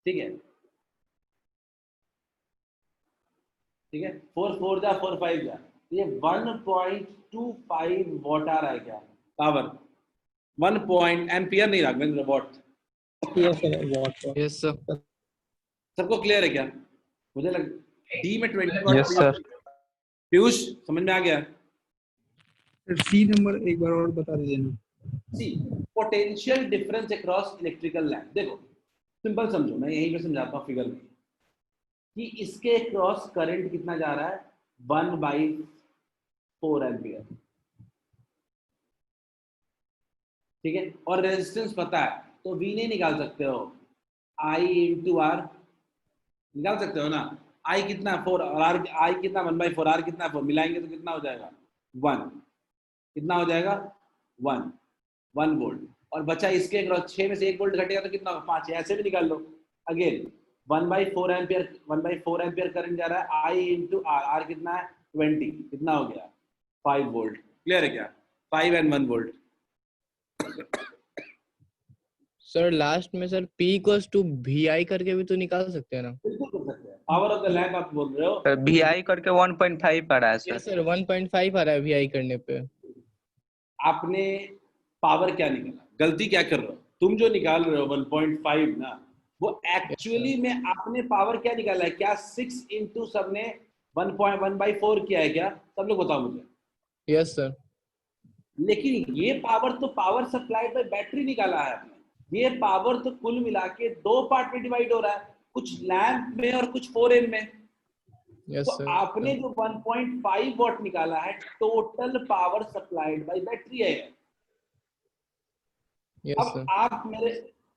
ठीक है, 4 4 जा 4 5 जा, ये 1.25 वॉट आ रहा है क्या, पावर 1 एम्पियर नहीं Raghavendra, what. Yes sir, what. Yes sir. सबको क्लियर है क्या? मुझे लग डी में 20 वॉट। Yes sir. पीयूष समझ में आ गया? सी नंबर एक बार और बता दीजिए ना। C, potential difference across electrical lamp. देखो सिंपल समझो, मैं यहीं पे समझाता हूँ फिगर में, कि इसके क्रॉस करंट कितना जा रहा है, 1/4 एम्पियर, ठीक है, और रेजिस्टेंस पता है तो V नहीं निकाल सकते हो, I × R निकाल सकते हो ना। I कितना 4 और R, I कितना 1/4, R कितना 4, मिलाएंगे तो कितना हो जाएगा, 1, कितना हो जाएगा, 1 वोल्ट। और बचा इसके अक्रॉस 6 में से 1 वोल्ट घटेगा तो कितना होगा, 5, ऐसे भी निकाल लो। अगेन 1/4 एम्पियर करंट जा रहा है, I × R, R कितना है 20, कितना हो गया 5 वोल्ट। क्लियर है क्या? 5 and 1 वोल्ट। सर लास्ट में सर P = VI करके भी तो निकाल सकते हैं ना? बिल्कुल कर सकते हैं, पावर ऑफ द लैंप आप बोल रहे हो। VI करके 1.5 आ रहा है यस सर। सर, 1.5 आ रहा है VI करने पे। आपने पावर क्या निकाला, गलती क्या कर रहे हो तुम, जो निकाल रहे हो 1.5 ना, वो एक्चुअली में आपने पावर क्या निकाला है, क्या 6 इंटू सबने 1/4 किया है क्या, सब लोग बताओ मुझे। Yes sir. लेकिन ये पावर तो पावर सप्लाइड बाय बैटरी निकाला है आपने, ये पावर तो कुल मिला के 2 पार्ट में डिवाइड हो रहा है, कुछ लैंप में और कुछ 4M में। यस तो सर। आपने जो 1.5 वॉट निकाला है total power supplied by battery है। यस अब सर। आप मेरे,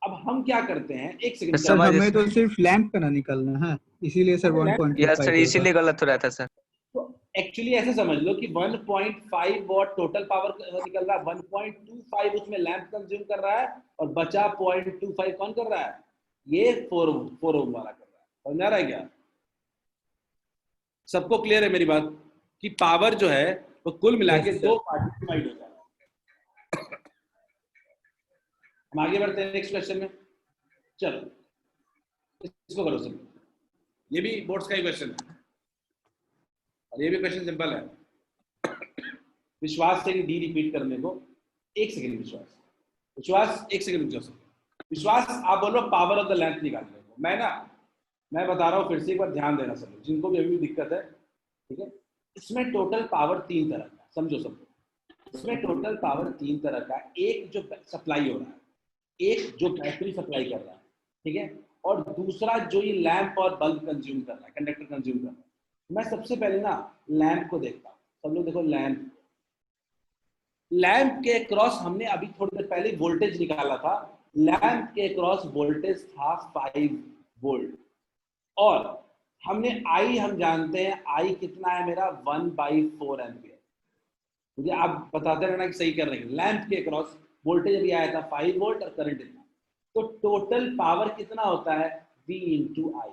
अब हम क्या करते हैं, एक सेकंड सर समझ हमें तो सिर्फ लैंप का ना निकलना है, इसीलिए सर हमें लैंप, 1.25 यस सर, होगा। इसीलिए गलत हो रहा था सर। तो एक्चुअली ऐसे समझ लो कि 1.5 वॉट टोटल पावर निकल रहा है, 1.25 उसमें लैंप कंज्यूम कर रहा है और बचा 0.25 कौन कर रहा है, ये 4 ओम वाला कर रहा है। समझ आ रहा है क्या? सबको क्लियर है मेरी बात कि पावर जो है वो कुल मिला के Yes, दो sir. पार्ट में डिवाइड हो जाएगा। हम आगे बढ़ते हैं नेक्स्ट क्वेश्चन में। चलो इसको करो सिंपल, ये भी बोर्ड्स का ही क्वेश्चन है और ये भी क्वेश्चन सिंपल है। विश्वास से डी रिपीट करने को, एक सेकंड विश्वास, विश्वास एक सेकंड रुक जाओ। विश्वास आप बोलो पावर ऑफ द लैंप निकालने को, मैं बता रहा हूँ फिर से एक बार ध्यान देना सब जिनको भी अभी दिक्कत है, ठीक है। इसमें टोटल पावर 3 तरह का, समझो सब। इसमें टोटल पावर 3 तरह का, एक जो सप्लाई हो रहा है, एक जो बैटरी सप्लाई कर रहा है, ठीक है, और दूसरा जो ये लैंप और बल्ब कंज्यूम कर रहा है, कंडक्टर कंज्यूम कर रहा है। मैं सबसे पहले ना लैंप को देखता हूँ, सब लोग देखो लैंप। लैंप के क्रॉस हमने अभी थोड़ी देर पहले वोल्टेज निकाला था, लैंप के क्रॉस वोल्टेज था 5 वोल्ट और हमने आई, हम जानते हैं आई कितना है मेरा 1/4 एम्पियर। मुझे आप बताते रहना कि सही कर रहे हैं। लैंप के क्रॉस वोल्टेज अभी आया था 5 वोल्ट और करंट इतना, तो टोटल पावर कितना होता है V इंटू आई।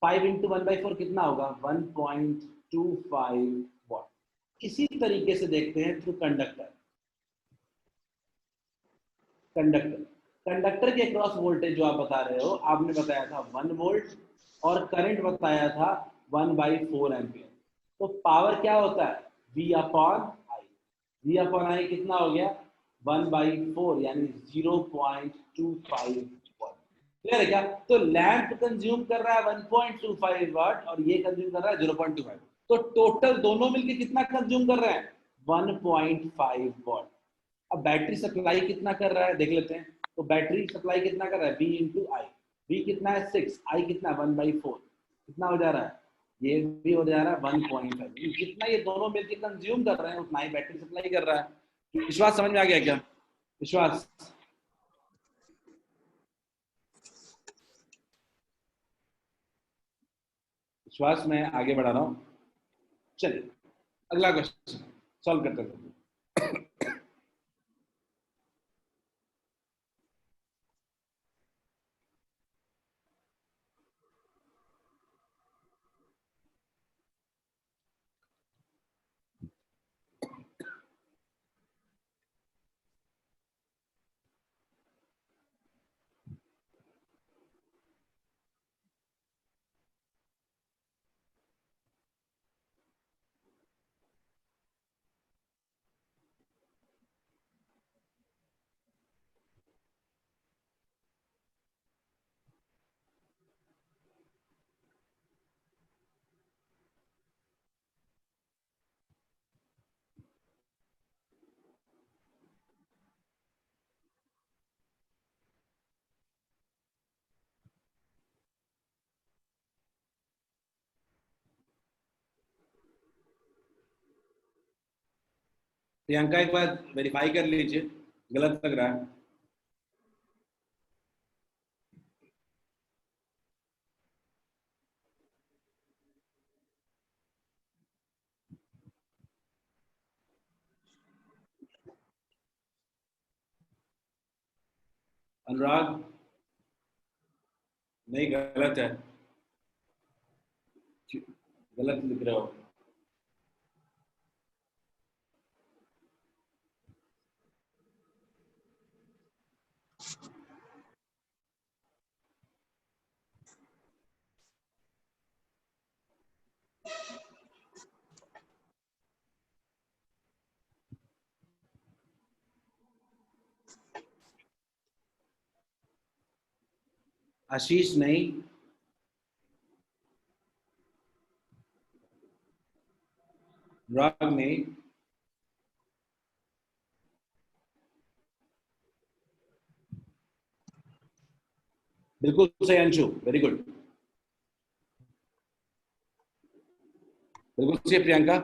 5 इंटू 1/4 कितना होगा 1.25 वॉट। इसी तरीके से देखते हैं थ्रू कंडक्टर। कंडक्टर के क्रॉस वोल्टेज जो आप बता रहे हो, आपने बताया था 1 वोल्ट और करंट बताया था 1/4 एम्पियर। तो पावर क्या होता है V upon I. V upon I कितना हो गया 1/4 यानी 0.25 वॉट। क्लियर है क्या? तो लैंप कंज्यूम कर रहा है 1.25 वॉट और ये कंज्यूम कर रहा है 0.25, तो टोटल दोनों मिलके कितना कंज्यूम कर रहे हैं 1.5 वॉट। अब बैटरी सप्लाई कितना कर रहा है देख लेते हैं। तो बैटरी सप्लाई कितना कर रहा है V इंटू आई। V कितना है 6, आई कितना 1/4, कितना हो जा रहा है, ये भी हो जा रहा है 1.5। जितना ये दोनों मिलकर कंज्यूम कर रहे हैं उतना ही बैटरी सप्लाई कर रहा है। विश्वास समझ में आ गया क्या? विश्वास, विश्वास मैं आगे बढ़ा रहा हूँ। चलिए अगला क्वेश्चन सॉल्व करते हैं। प्रियंका एक बार वेरीफाई कर लीजिए, गलत लग रहा है। अनुराग, नहीं गलत है, गलत लिख रहे हो। आशीष नहीं, अनुराग नहीं, बिल्कुल सही अंशु, वेरी गुड। बिल्कुल सही है प्रियंका,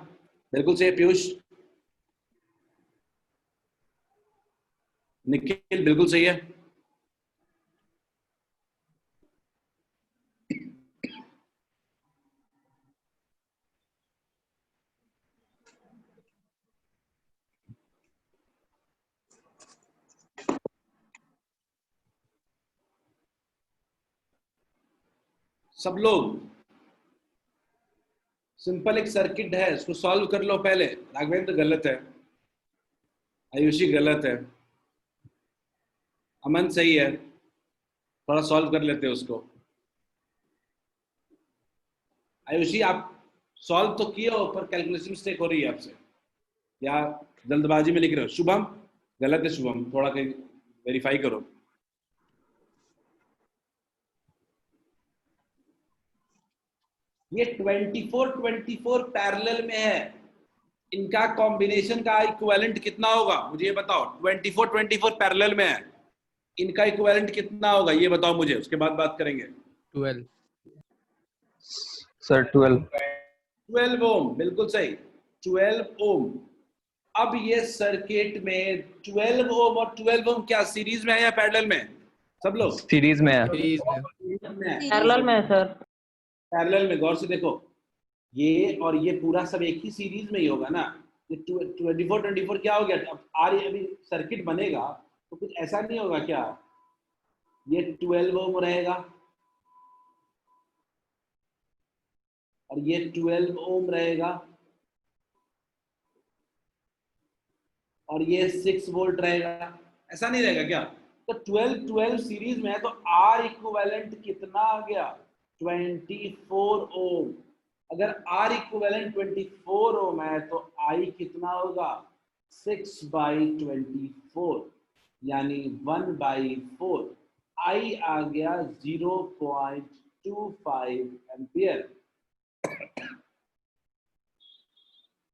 बिल्कुल सही है पीयूष। निखिल बिल्कुल सही है। सब लोग सिंपल एक सर्किट है, इसको सॉल्व कर लो पहले। राघवेंद्र गलत है, आयुषी गलत है, अमन सही है, थोड़ा सॉल्व कर लेते हैं उसको। आयुषी आप सॉल्व तो किए हो पर कैलकुलेशन मिस्टेक हो रही है आपसे, या जल्दबाजी में लिख रहे हो। शुभम गलत है, शुभम थोड़ा कहीं वेरीफाई करो। ये 24 पैरेलल में है, इनका कॉम्बिनेशन का इक्विवेलेंट कितना होगा मुझे ये बताओ। 24 पैरेलल में है, इनका इक्विवेलेंट कितना होगा ये बताओ मुझे, उसके बाद बात करेंगे। 12। सर 12। 12 ओम बिल्कुल सही, 12 ओम। अब ये सर्किट में 12 ओम और 12 ओम क्या सीरीज में है या पैरेलल में? सब लोग सीरीज में है। सीरीज में। पैरेलल में है सर। पैरेलल में, गौर से देखो, ये और ये पूरा सब एक ही सीरीज में ही होगा ना। ये 24 क्या हो गया? अब अभी सर्किट बनेगा तो कुछ ऐसा नहीं होगा क्या, ये 12 ओम रहेगा और ये 12 ओम रहेगा और ये 6 वोल्ट रहेगा, ऐसा नहीं रहेगा क्या? तो 12 सीरीज में है तो आर इक्विवेलेंट कितना आ गया? 24 ओम। अगर आर इक्विवेलेंट 24 ओम है तो आई कितना होगा? 6/24 यानी 1/4। आई आ गया 0.25 एम्पियर।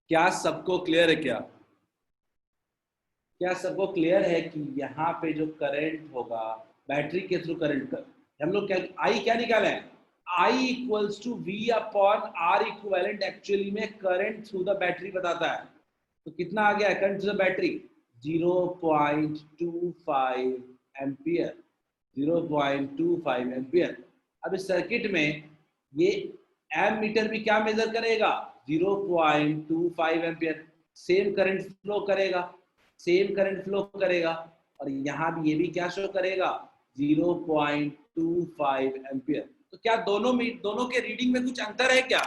क्या सबको क्लियर है? क्या सबको क्लियर है कि यहाँ पे जो करंट होगा बैटरी के थ्रू करंट, हम लोग क्या आई क्या निकाले हैं? I equals to V upon R equivalent actually में करंट थ्रू द बैटरी बताता है। तो कितना आ गया current through the battery? 0.25 ampere, 0.25 ampere. अब इस सर्किट में ये एम मीटर भी क्या मेजर करेगा? 0.25 एम्पियर। सेम करंट फ्लो करेगा, और यहाँ भी ये भी क्या शो करेगा? 0.25 एम्पियर। तो क्या दोनों के रीडिंग में कुछ अंतर है क्या?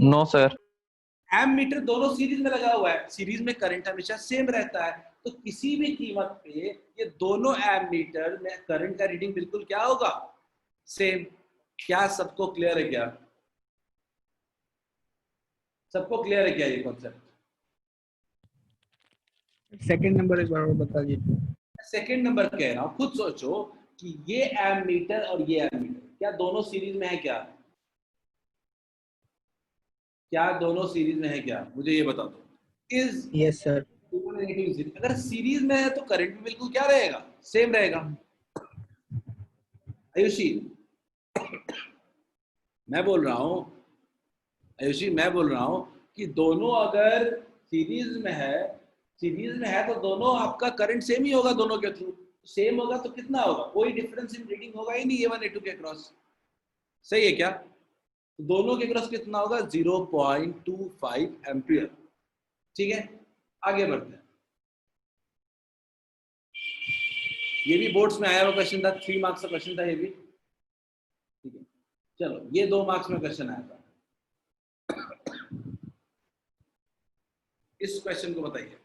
No sir. एम मीटर दोनों सीरीज में लगा हुआ है, सीरीज में करंट हमेशा सेम रहता है, तो किसी भी कीमत पे ये दोनों एम मीटर में करंट का रीडिंग बिल्कुल क्या होगा? सेम। क्या सबको क्लियर है क्या? सबको क्लियर है क्या ये कॉन्सेप्ट? सेकंड नंबर एक बार और बता दीजिए। सेकंड नंबर कह रहा हूं, खुद सोचो कि ये एम मीटर और ये एम मीटर क्या दोनों सीरीज में है क्या? क्या दोनों सीरीज में है क्या? मुझे ये बता दो। Is yes sir. अगर सीरीज में है तो करंट भी बिल्कुल क्या रहेगा? सेम रहेगा। आयुषी मैं बोल रहा हूं कि दोनों अगर सीरीज में है तो दोनों आपका करंट सेम ही होगा, दोनों के थ्रू सेम होगा तो कितना होगा? कोई डिफरेंस इन रीडिंग होगा ही नहीं A1 A2 के क्रॉस। सही है क्या? तो दोनों के क्रॉस कितना होगा? 0.25 एम्पियर। ठीक है, आगे बढ़ते हैं। ये भी बोर्ड्स में आया हुआ क्वेश्चन था, 3 मार्क्स का क्वेश्चन था ये भी। ठीक है, चलो ये 2 मार्क्स में क्वेश्चन आया था। इस क्वेश्चन को बताइए,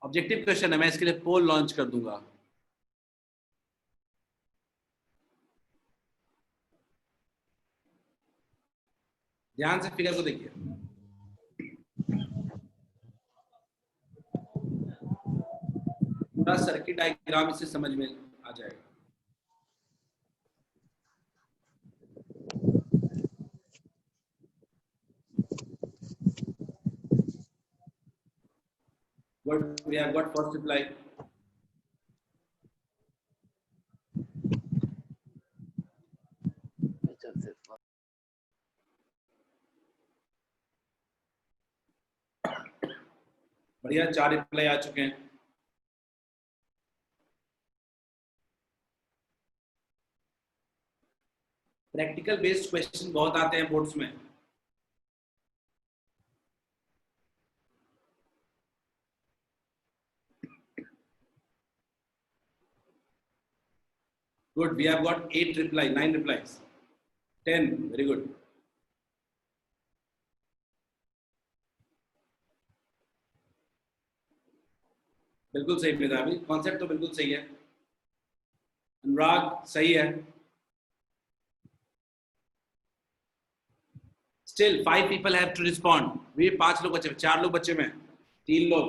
ऑब्जेक्टिव क्वेश्चन है, मैं इसके लिए पोल लॉन्च कर दूंगा। ध्यान से फिगर को देखिए। पूरा सर्किट डायग्राम इससे समझ में आ जाएगा। What we have got first reply. बढ़िया, 4 रिप्लाई आ चुके हैं। प्रैक्टिकल बेस्ड क्वेश्चन बहुत आते हैं बोर्ड्स में। Good, we have got 9 replies, 10, very good. बिल्कुल सही मेधावी, कॉन्सेप्ट तो बिल्कुल सही है। अनुराग सही है। Still 5 people have to respond. वे 5 लोग बचे, 4 लोग बचे में, 3 लोग।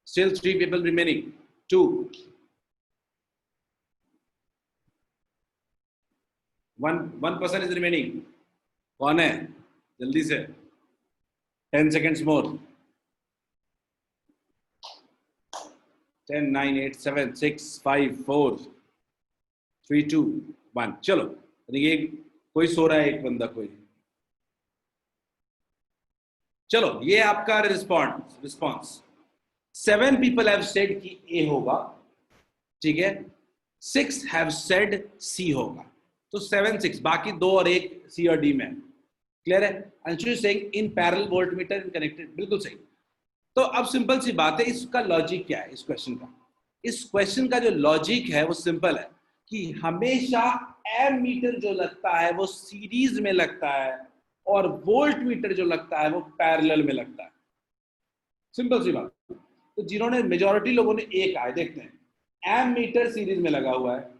Still 3 people remaining. 2. One person is remaining. कौन है? जल्दी से। 10 seconds more. 10, 9, 8, 7, 6, 5, 4, 3, 2, 1. चलो, ये कोई सो रहा है, एक बंदा कोई। चलो, ये आपका रिस्पॉन्स। 7 people have said कि A होगा, ठीक है। 6 have said C होगा, तो 7, 6, बाकी 2 और 1 C और D में। क्लियर है? Anshu saying in parallel voltmeter connected, बिल्कुल सही। तो अब सिंपल सी बात है, इसका लॉजिक क्या है इस क्वेश्चन का? इस क्वेश्चन का जो लॉजिक है वो सिंपल है कि हमेशा एम मीटर जो लगता है वो सीरीज में लगता है और वोल्ट मीटर जो लगता है वो पैरेलल में लगता है। सिंपल सी बात। तो जिन्होंने मेजॉरिटी लोगों ने एक आए, देखते हैं। एम मीटर सीरीज में लगा हुआ है,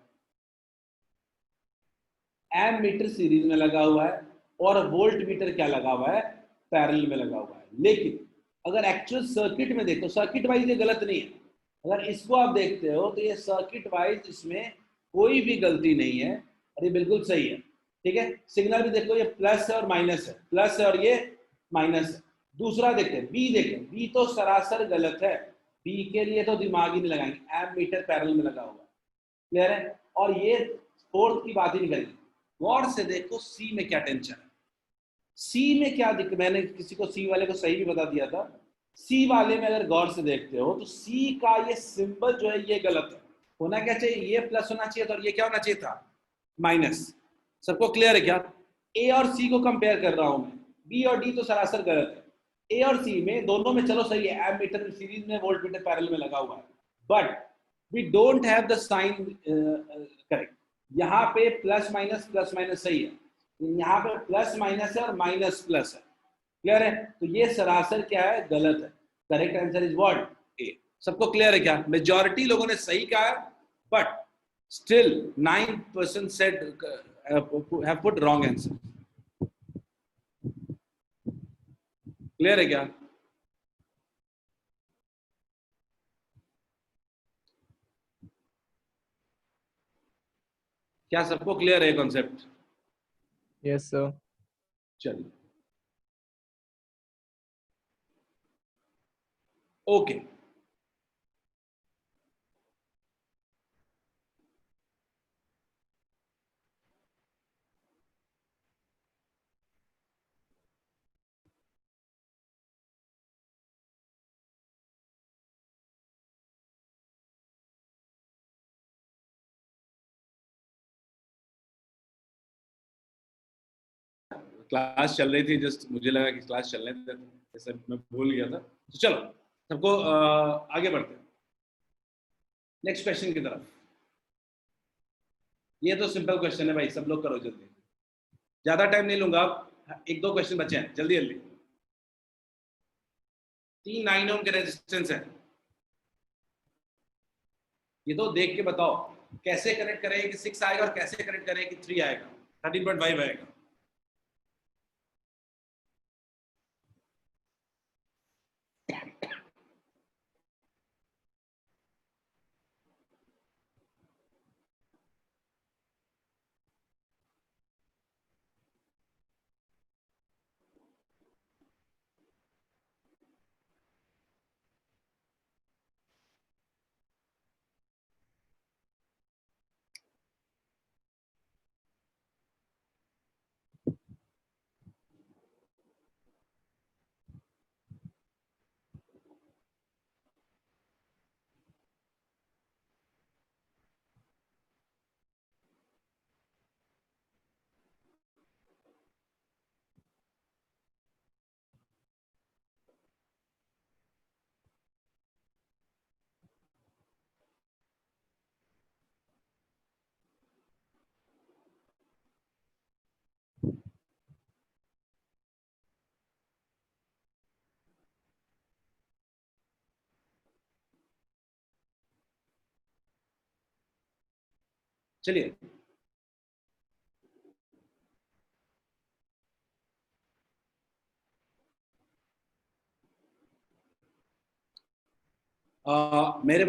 एम मीटर सीरीज में लगा हुआ है और वोल्ट मीटर क्या लगा हुआ है? पैरेलल में लगा हुआ है। लेकिन अगर एक्चुअल सर्किट में देखो, सर्किट वाइज ये गलत नहीं है। अगर इसको आप देखते हो तो ये सर्किट वाइज इसमें कोई भी गलती नहीं है और ये बिल्कुल सही है, ठीक है। सिग्नल भी देखो, ये प्लस है और माइनस है, प्लस है और ये माइनस है। दूसरा देखते हैं, बी देखें, बी तो सरासर गलत है। बी के लिए तो दिमाग ही नहीं लगाएंगे, एम मीटर पैरेलल में लगा हुआ है। क्लियर है? और ये फोर्थ की बात ही नहीं करेंगे। गौर से देखो सी में क्या टेंशन है, सी में क्या दिक्कत। मैंने किसी को सी वाले को सही भी बता दिया था। सी वाले में अगर गौर से देखते हो तो सी का ये सिंबल जो है ये गलत है। होना क्या चाहिए? ये प्लस होना चाहिए था और ये क्या होना चाहिए था? माइनस। सबको क्लियर है क्या? ए और सी को कंपेयर कर रहा हूं मैं, बी और डी तो सरासर गलत है। ए और सी में दोनों में चलो सही है, एम मीटर सीरीज में, वोल्ट मीटर पैरेलल में लगा हुआ है, but we don't have the sign correct. यहाँ पे प्लस माइनस सही है, यहाँ पे प्लस माइनस है और माइनस प्लस है। क्लियर है? तो ये सरासर क्या है? गलत है। Correct answer is what? A. सबको क्लियर है क्या? मेजॉरिटी लोगों ने सही कहा है, but still 9% said have put wrong answer. Clear है क्या? क्या सबको क्लियर है कॉन्सेप्ट? Yes sir. चलिए, ओके। क्लास चल रही थी, जस्ट मुझे लगा कि क्लास चलने थे, जैसे मैं भूल गया था। तो चलो सबको आगे बढ़ते हैं नेक्स्ट क्वेश्चन की तरफ। ये तो सिंपल क्वेश्चन है भाई, सब लोग करो जल्दी, ज्यादा टाइम नहीं लूंगा। अब 1-2 क्वेश्चन बचे हैं, जल्दी जल्दी। 3 9 ओम के रेजिस्टेंस है, ये तो देख के बताओ कैसे कनेक्ट करें कि 6 आएगा और कैसे कनेक्ट करें कि 3 आएगा, 13.5 आएगा। चलिए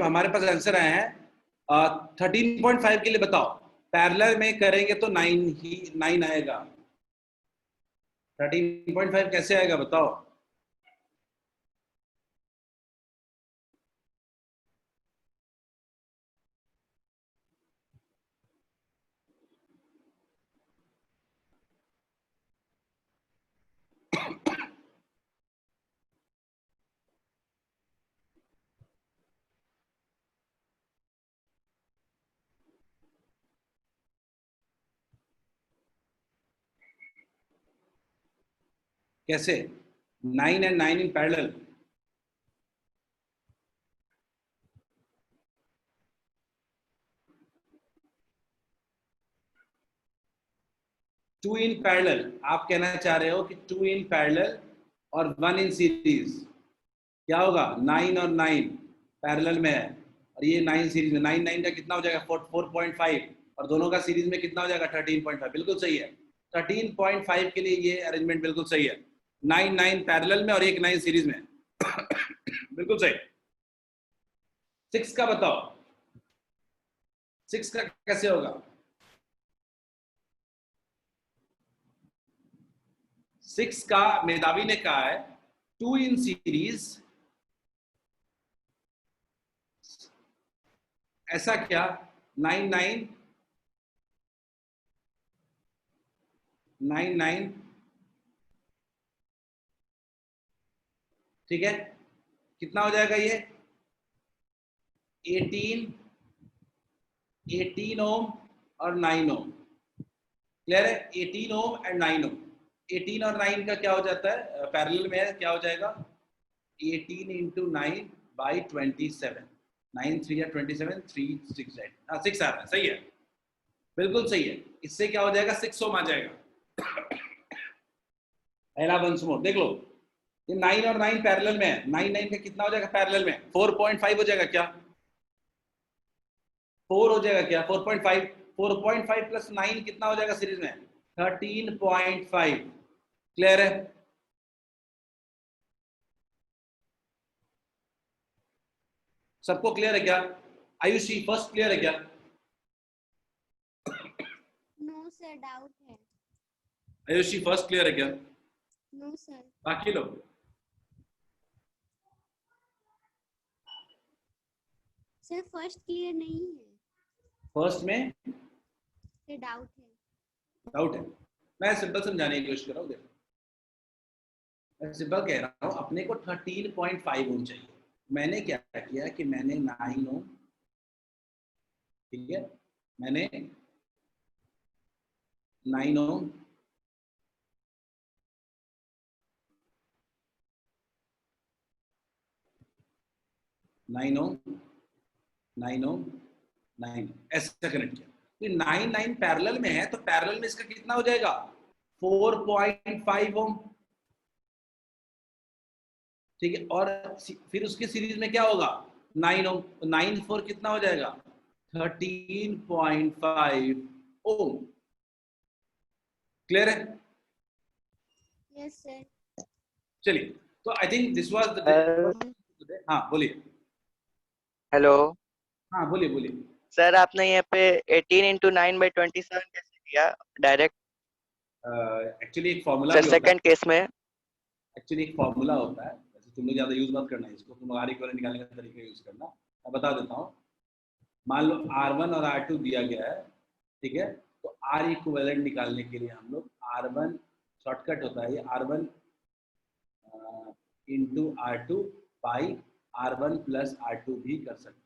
हमारे पास आंसर आए हैं 13.5 के लिए बताओ, पैरेलल में करेंगे तो 9 आएगा। 13.5 कैसे आएगा बताओ। कैसे 9 and 9 in parallel? Two in parallel, आप कहना चाह रहे हो कि 2 in parallel और 1 in series, क्या होगा 9 और 9 पैरेलल में है और ये 9 सीरीज में, 9 का कितना हो जाएगा 4.5 और दोनों का सीरीज में कितना हो जाएगा 13.5। बिल्कुल सही है, 13.5 के लिए ये अरेंजमेंट बिल्कुल सही है। 9 पैरेलल में और एक 9 सीरीज में बिल्कुल सही। 6 का बताओ, 6 का कैसे होगा। 6 का मेधावी ने कहा है 2 in सीरीज, ऐसा क्या 9 ठीक है, कितना हो जाएगा ये 18 ओम और 9 ओम। क्लियर है, 18 ओम एंड 9 ओम। 18 और 9 का क्या हो जाता है पैरेलल में है, क्या हो जाएगा 18 into 9 by 27, 9 3 या 27, 3 6 8, 6 आ रहा है, सही है, बिल्कुल सही है। इससे क्या हो जाएगा 6 ओम आ जाएगा। पहला वंस मोर देख लो, ये 9 और 9 पैरेलल में है, 9 का कितना हो जाएगा पैरेलल में 4.5 हो जाएगा क्या, 4 हो जाएगा क्या 4.5 प्लस 9 कितना हो जाएगा सीरीज में 13.5। क्लियर है, सबको क्लियर है क्या। आयुषी फर्स्ट क्लियर है क्या। नो सर, डाउट है। आयुषी फर्स्ट क्लियर है क्या। No sir. बाकी लोग सर फर्स्ट क्लियर नहीं है, फर्स्ट में सर डाउट है। डाउट है। मैं सिंपल समझाने की कोशिश कर रहा हूँ, देखो मैं सिंपल कह रहा हूँ, अपने को 13.5 ओम चाहिए। मैंने क्या किया कि मैंने 9 ओम, ठीक है, मैंने 9 ओम, ऐसा कनेक्ट किया। 9 पैरेलल में है तो पैरेलल में इसका कितना हो जाएगा 4.5 ओम, ठीक है, और फिर उसके सीरीज में क्या होगा 9 ओम, 9 4 कितना हो जाएगा 13.5 ओम। क्लियर है। Yes sir. चलिए, तो I think this was the, हाँ बोलिए। हेलो हाँ बोलिए। सर, आपने यहाँ पे 18 into 9 by 27 कैसे दिया डायरेक्ट। एक्चुअली एक फॉर्मूला सर सेकंड केस में एक्चुअली एक फॉर्मूला होता है, वैसे तुम लोग ज्यादा यूज मत करना है इसको, तुम आर इक्विवेलेंट निकालने का तरीका यूज करना। मैं बता देता हूँ, मान लो R1 और R2 दिया गया है, ठीक है, तो R इक्विवेलेंट निकालने के लिए हम लोग R1 शॉर्टकट होता है, ये R1 into R2 by R1 plus R2 भी कर सकते हैं।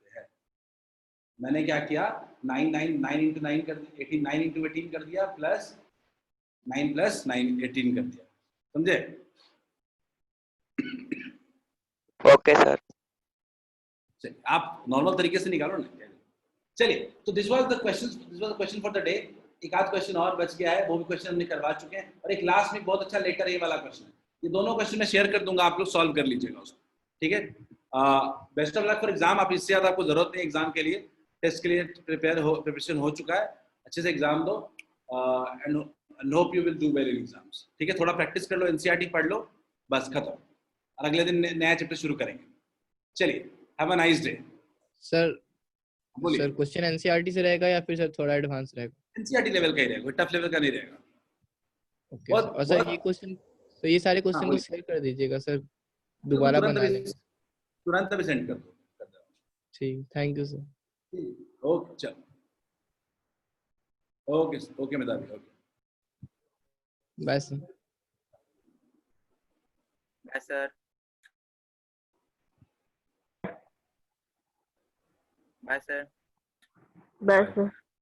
मैंने क्या किया 9 into 9 कर दिया, 18 9 into 18 कर दिया, प्लस 9 प्लस 9 18 कर दिया, समझे। Okay sir. चलिए आप नॉर्मल तरीके से निकालो ना। चलिए, तो this was the question for the day. एक आध क्वेश्चन और बच गया है, वो भी क्वेश्चन हमने करवा चुके हैं, और एक लास्ट में बहुत अच्छा लेटर ए वाला क्वेश्चन है। ये दोनों क्वेश्चन मैं शेयर कर दूंगा, आप लोग सॉल्व कर लीजिएगा उसको, ठीक है। Best of luck for exam. आप इससे ज्यादा आपको जरूरत नहीं एग्जाम के लिए, टेस्ट के लिए प्रिपरेशन हो चुका है, अच्छे से एग्जाम दो and hope you will do well in exams. ठीक है, थोड़ा प्रैक्टिस कर लो, एनसीईआरटी पढ़ लो, बस खत्म, और अगले दिन नया चैप्टर शुरू करेंगे। चलिए, have a nice day. Sir बोलिए। सर क्वेश्चन एनसीईआरटी से रहेगा या फिर सर थोड़ा एडवांस रहेगा? एनसीईआरटी लेवल का ही रहेगा, कोई टफ लेवल का नहीं रहेगा। Okay sir. और सर ये क्वेश्चन, तो ये सारे क्वेश्चन को बोलिए। शेयर कर दीजिएगा सर, दोबारा बनाने में। तुरंत अभी सेंड कर दो। ठीक, थैंक यू सर। ओके, चलो, okay okay Medhavi, okay, bye sir. Yes, sir. Bye, sir. बस